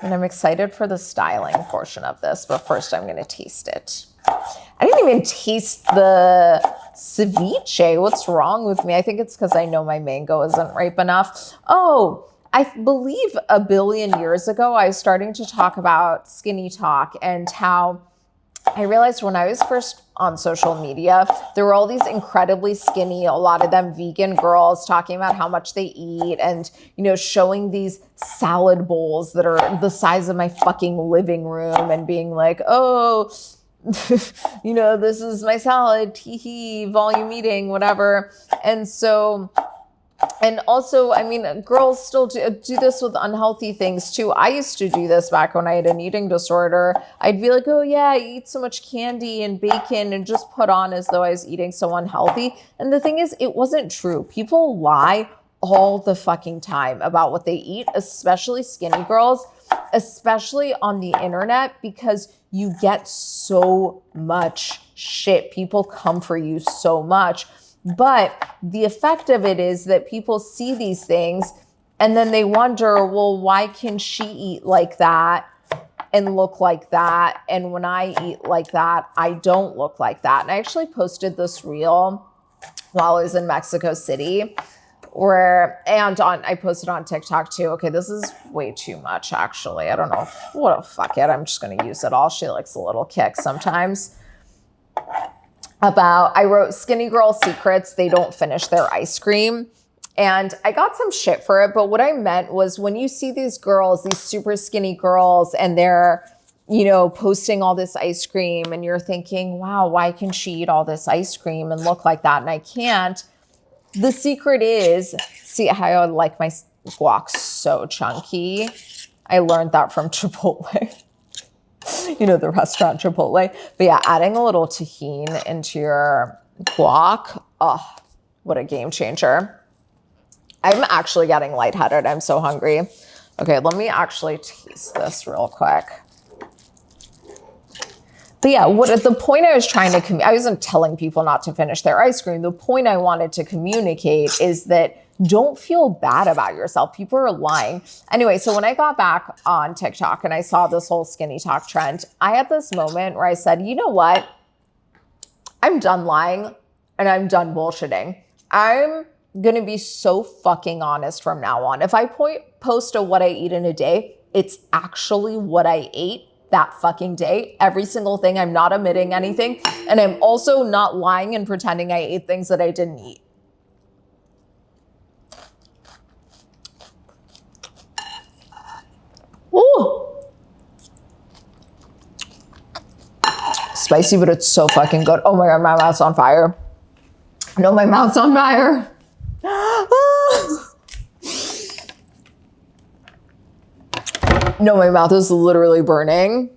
And I'm excited for the styling portion of this, but first I'm going to taste it. I didn't even taste the ceviche. What's wrong with me? I think it's because I know my mango isn't ripe enough. Oh, I believe a billion years ago, I was starting to talk about skinny talk and how I realized when I was first on social media, there were all these incredibly skinny, a lot of them vegan girls talking about how much they eat and, you know, showing these salad bowls that are the size of my fucking living room and being like, oh, you know, this is my salad, tee volume eating, whatever. And so, and also, I mean, girls still do this with unhealthy things too. I used to do this back when I had an eating disorder. I'd be like, oh yeah, I eat so much candy and bacon and just put on as though I was eating so unhealthy. And the thing is, it wasn't true. People lie all the fucking time about what they eat, especially skinny girls, especially on the internet, because you get so much shit. People come for you so much. But the effect of it is that people see these things and then they wonder, well, why can she eat like that and look like that? And when I eat like that, I don't look like that. And I actually posted this reel while I was in Mexico City I posted on TikTok too. Okay, this is way too much, actually. I don't know. Fuck it. I'm just going to use it all. She likes a little kick sometimes. I wrote skinny girl secrets. They don't finish their ice cream. And I got some shit for it. But what I meant was when you see these girls, these super skinny girls, and they're, you know, posting all this ice cream and you're thinking, wow, why can she eat all this ice cream and look like that? And I can't. The secret is, see how I like my guac so chunky? I learned that from Chipotle. You know, the restaurant Chipotle. But yeah, adding a little tahini into your guac. Oh, what a game changer. I'm actually getting lightheaded. I'm so hungry. Okay, let me actually taste this real quick. But yeah, the point I was trying to I wasn't telling people not to finish their ice cream. The point I wanted to communicate is that don't feel bad about yourself. People are lying. Anyway, so when I got back on TikTok and I saw this whole skinny talk trend, I had this moment where I said, you know what? I'm done lying and I'm done bullshitting. I'm going to be so fucking honest from now on. If I post a what I eat in a day, it's actually what I ate that fucking day. Every single thing. I'm not omitting anything. And I'm also not lying and pretending I ate things that I didn't eat. Ooh. Spicy, but it's so fucking good. Oh my God, my mouth's on fire. No, my mouth's on fire. No, my mouth is literally burning.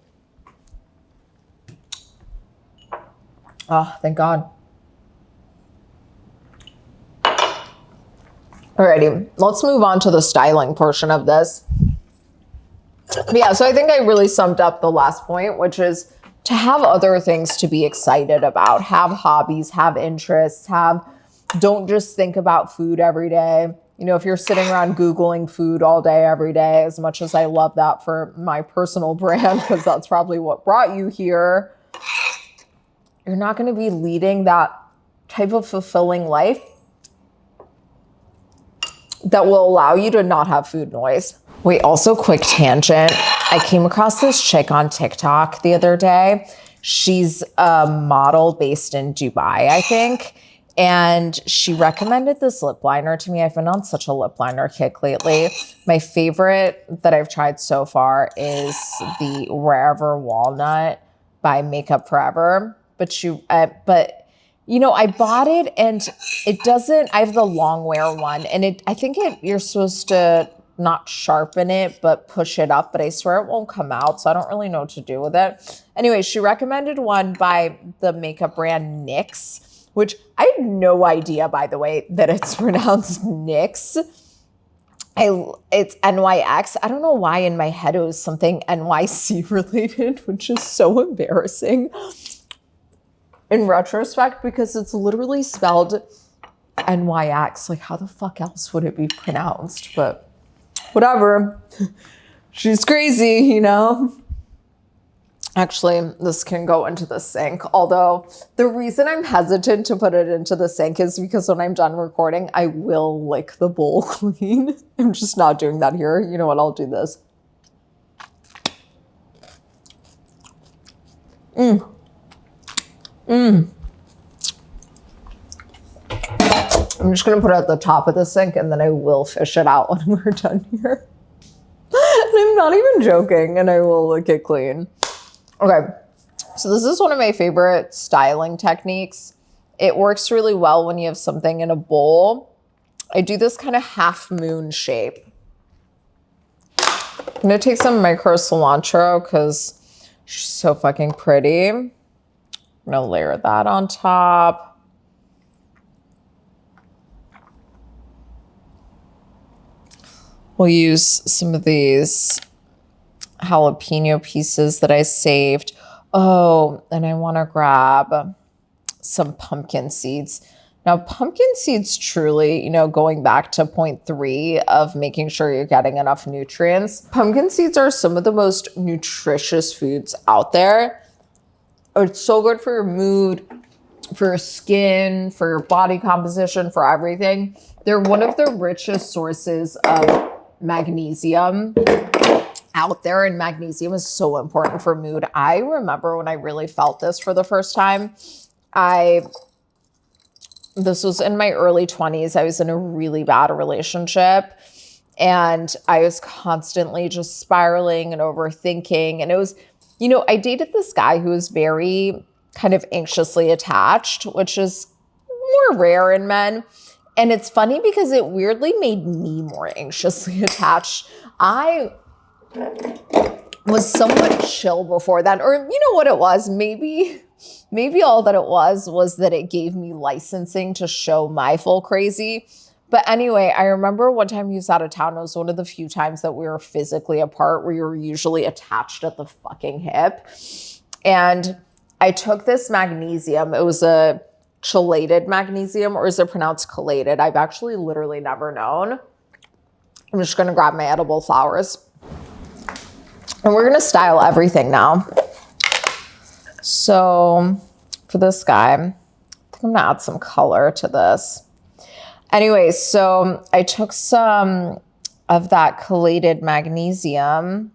Oh, thank God. Alrighty, let's move on to the styling portion of this. Yeah, so I think I really summed up the last point, which is to have other things to be excited about, have hobbies, have interests, don't just think about food every day. You know, if you're sitting around Googling food all day, every day, as much as I love that for my personal brand, because that's probably what brought you here, you're not going to be leading that type of fulfilling life that will allow you to not have food noise. Wait, also quick tangent. I came across this chick on TikTok the other day. She's a model based in Dubai, I think. And she recommended this lip liner to me. I've been on such a lip liner kick lately. My favorite that I've tried so far is the Wherever Walnut by Makeup Forever. But you know, I bought it and it doesn't, I have the long wear one and you're supposed to not sharpen it, but push it up, but I swear it won't come out. So I don't really know what to do with it. Anyway, she recommended one by the makeup brand NYX, which I had no idea, by the way, that it's pronounced NYX. It's NYX. I don't know why in my head it was something NYC related, which is so embarrassing in retrospect because it's literally spelled NYX. Like, how the fuck else would it be pronounced? But whatever. She's crazy, you know? Actually, this can go into the sink. Although the reason I'm hesitant to put it into the sink is because when I'm done recording, I will lick the bowl clean. I'm just not doing that here. You know what? I'll do this. I'm just going to put it at the top of the sink and then I will fish it out when we're done here. And I'm not even joking, and I will lick it clean. Okay, so this is one of my favorite styling techniques. It works really well when you have something in a bowl. I do this kind of half moon shape. I'm gonna take some micro cilantro because she's so fucking pretty. I'm gonna layer that on top. We'll use some of these jalapeno pieces that I saved. Oh, and I want to grab some pumpkin seeds. Now, pumpkin seeds truly, you know, going back to point 3 of making sure you're getting enough nutrients, pumpkin seeds are some of the most nutritious foods out there. It's so good for your mood, for your skin, for your body composition, for everything. They're one of the richest sources of magnesium out there, and magnesium is so important for mood. I remember when I really felt this for the first time. This was in my early 20s. I was in a really bad relationship and I was constantly just spiraling and overthinking. And it was, you know, I dated this guy who was very kind of anxiously attached, which is more rare in men. And it's funny because it weirdly made me more anxiously attached. I was somewhat chill before that. Or you know what it was? Maybe all that it was that it gave me licensing to show my full crazy. But anyway, I remember one time he was out of town. It was one of the few times that we were physically apart. We were usually attached at the fucking hip. And I took this magnesium. It was a chelated magnesium, or is it pronounced chelated? I've actually literally never known. I'm just going to grab my edible flowers. And we're going to style everything now. So for this guy, I think I'm going to add some color to this. Anyway, so I took some of that chelated magnesium,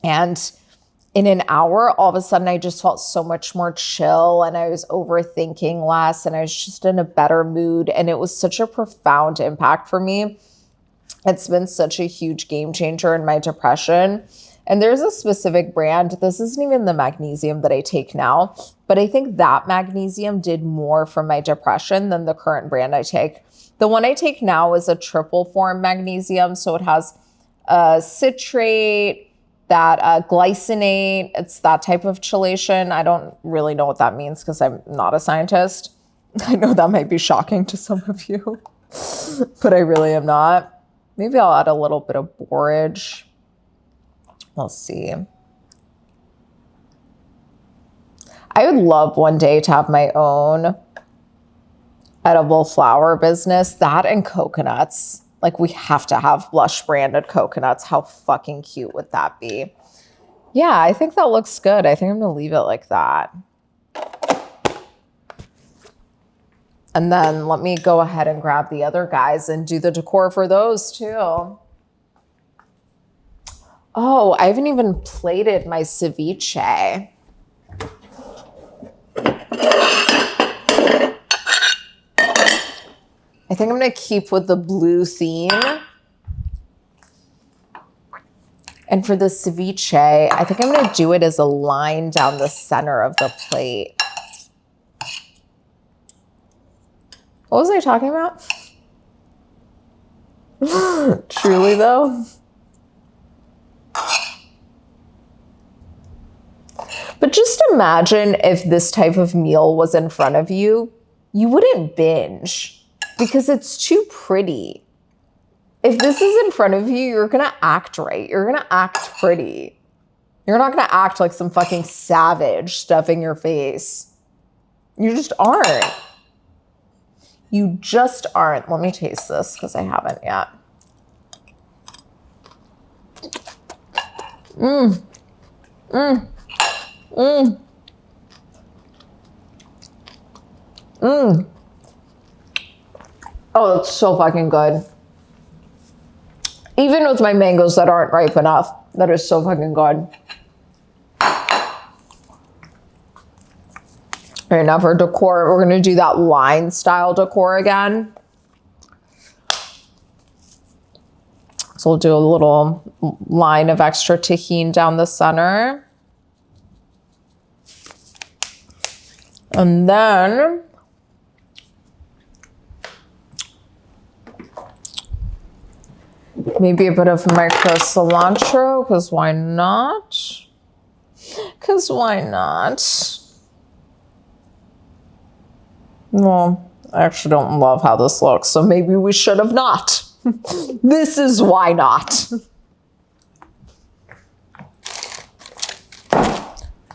and in an hour, all of a sudden, I just felt so much more chill, and I was overthinking less, and I was just in a better mood. And it was such a profound impact for me. It's been such a huge game changer in my depression. And there's a specific brand. This isn't even the magnesium that I take now, but I think that magnesium did more for my depression than the current brand I take. The one I take now is a triple form magnesium. So it has citrate, that glycinate. It's that type of chelation. I don't really know what that means because I'm not a scientist. I know that might be shocking to some of you, but I really am not. Maybe I'll add a little bit of borage. We'll see. I would love one day to have my own edible flower business. That and coconuts. Like, we have to have Blush branded coconuts. How fucking cute would that be? Yeah, I think that looks good. I think I'm going to leave it like that. And then let me go ahead and grab the other guys and do the decor for those too. Oh, I haven't even plated my ceviche. I think I'm going to keep with the blue theme. And for the ceviche, I think I'm going to do it as a line down the center of the plate. What was I talking about? Truly, though. But just imagine if this type of meal was in front of you, you wouldn't binge because it's too pretty. If this is in front of you, you're going to act right. You're going to act pretty. You're not going to act like some fucking savage stuffing your face. You just aren't. You just aren't. Let me taste this because I haven't yet. Oh, that's so fucking good. Even with my mangoes that aren't ripe enough, that is so fucking good. All right, now for decor, we're gonna do that line style decor again. So we'll do a little line of extra tahini down the center. And then maybe a bit of micro cilantro, because why not? Because why not? Well, I actually don't love how this looks, so maybe we should have not. This is why not.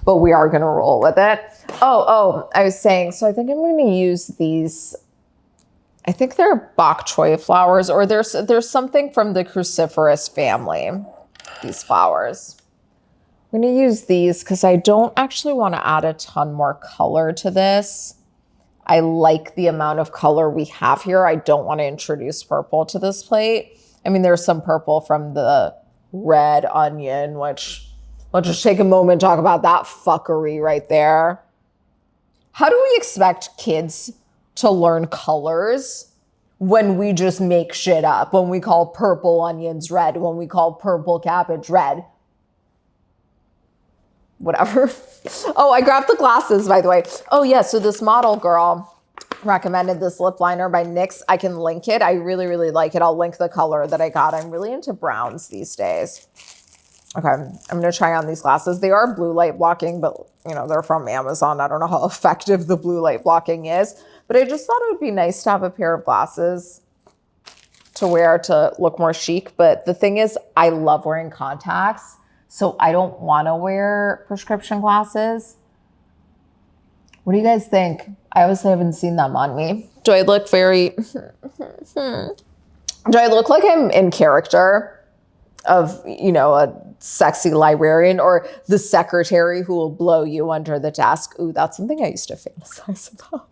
But we are going to roll with it. Oh, I was saying, so I think I'm going to use these. I think they're bok choy flowers, or there's something from the cruciferous family, these flowers. I'm going to use these because I don't actually want to add a ton more color to this. I like the amount of color we have here. I don't want to introduce purple to this plate. I mean, there's some purple from the red onion, which let's just take a moment and talk about that fuckery right there. How do we expect kids to learn colors when we just make shit up? When we call purple onions red, when we call purple cabbage red? Whatever. Oh, I grabbed the glasses, by the way. Oh, yeah, so this model girl, recommended this lip liner by NYX. I can link it. I really, really like it. I'll link the color that I got. I'm really into browns these days. Okay, I'm going to try on these glasses. They are blue light blocking, but you know, they're from Amazon. I don't know how effective the blue light blocking is, but I just thought it would be nice to have a pair of glasses to wear to look more chic. But the thing is, I love wearing contacts, so I don't want to wear prescription glasses. What do you guys think? I obviously haven't seen them on me. Do I look very, do I look like I'm in character of, you know, a sexy librarian or the secretary who will blow you under the desk? Ooh, that's something I used to fantasize about.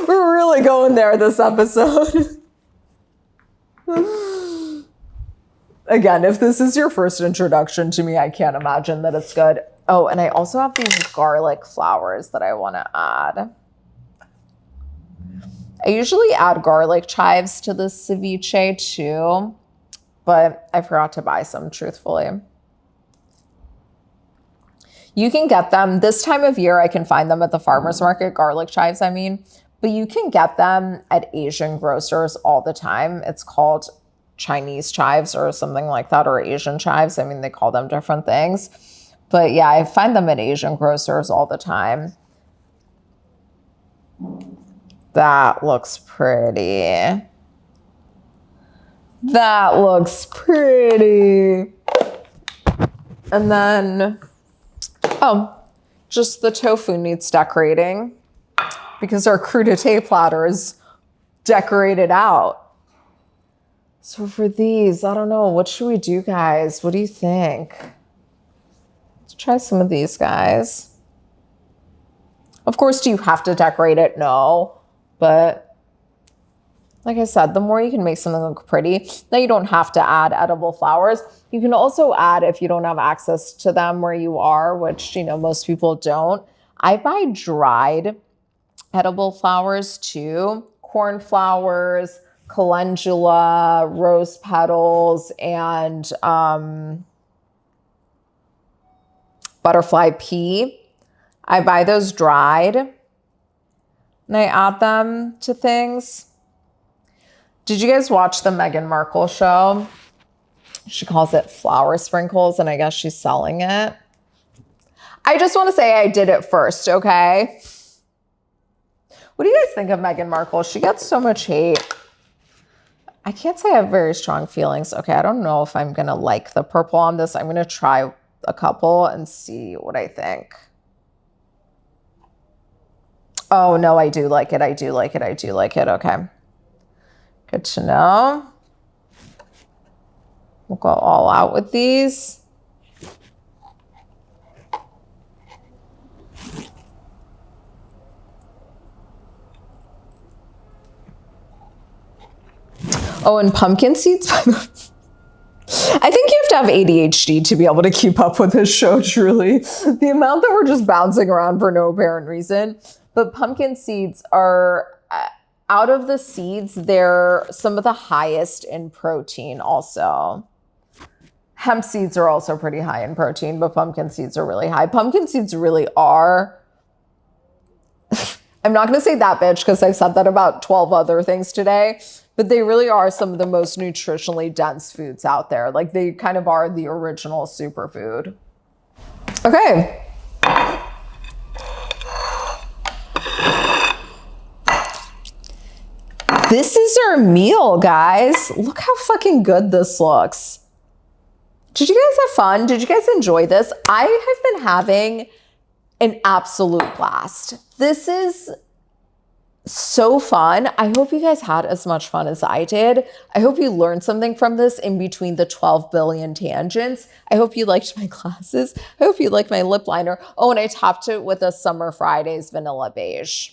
We're really going there this episode. Again, if this is your first introduction to me, I can't imagine that it's good. Oh, and I also have these garlic flowers that I want to add. I usually add garlic chives to this ceviche too, but I forgot to buy some, truthfully. You can get them this time of year. I can find them at the farmer's market, garlic chives, I mean, but you can get them at Asian grocers all the time. It's called Chinese chives or something like that, or Asian chives. I mean, they call them different things. But yeah, I find them at Asian grocers all the time. That looks pretty. That looks pretty. And then, oh, just the tofu needs decorating because our crudité platter is decorated out. So for these, I don't know, what should we do, guys? What do you think? Let's try some of these guys. Of course, do you have to decorate it? No, but like I said, the more you can make something look pretty, now you don't have to add edible flowers. You can also add, if you don't have access to them where you are, which, you know, most people don't, I buy dried edible flowers too. Cornflowers, calendula, rose petals, and butterfly pea. I buy those dried and I add them to things. Did you guys watch the Meghan Markle show? She calls it flower sprinkles, and I guess she's selling it. I just want to say I did it first, okay? What do you guys think of Meghan Markle? She gets so much hate. I can't say I have very strong feelings. Okay, I don't know if I'm going to like the purple on this. I'm going to try a couple and see what I think. Oh, no, I do like it. I do like it. I do like it. Okay. Good to know. We'll go all out with these. Oh, and pumpkin seeds. I think you have to have ADHD to be able to keep up with this show, truly. The amount that we're just bouncing around for no apparent reason. But pumpkin seeds are, out of the seeds, they're some of the highest in protein also. Hemp seeds are also pretty high in protein, but pumpkin seeds are really high. Pumpkin seeds really are, I'm not going to say that bitch because I've said that about 12 other things today, but they really are some of the most nutritionally dense foods out there. Like, they kind of are the original superfood. Okay. This is our meal, guys. Look how fucking good this looks. Did you guys have fun? Did you guys enjoy this? I have been having an absolute blast. This is so fun. I hope you guys had as much fun as I did. I hope you learned something from this in between the 12 billion tangents. I hope you liked my glasses. I hope you liked my lip liner. Oh, and I topped it with a Summer Fridays Vanilla Beige.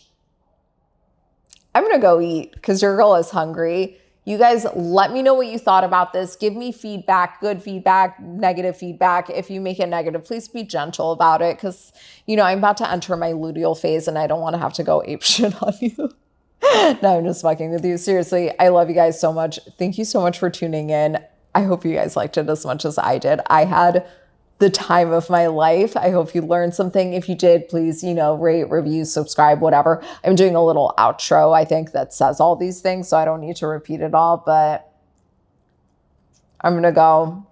I'm going to go eat because your girl is hungry. You guys, let me know what you thought about this. Give me feedback, good feedback, negative feedback. If you make it negative, please be gentle about it because, you know, I'm about to enter my luteal phase and I don't want to have to go apeshit on you. No, I'm just fucking with you. Seriously, I love you guys so much. Thank you so much for tuning in. I hope you guys liked it as much as I did. I had the time of my life. I hope you learned something. If you did, please, rate, review, subscribe, whatever. I'm doing a little outro, I think, that says all these things, so I don't need to repeat it all, but I'm going to go.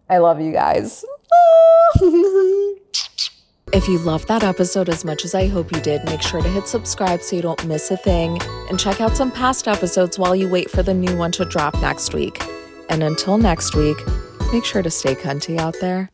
I love you guys. If you loved that episode as much as I hope you did, make sure to hit subscribe so you don't miss a thing, and check out some past episodes while you wait for the new one to drop next week. And until next week, make sure to stay cunty out there.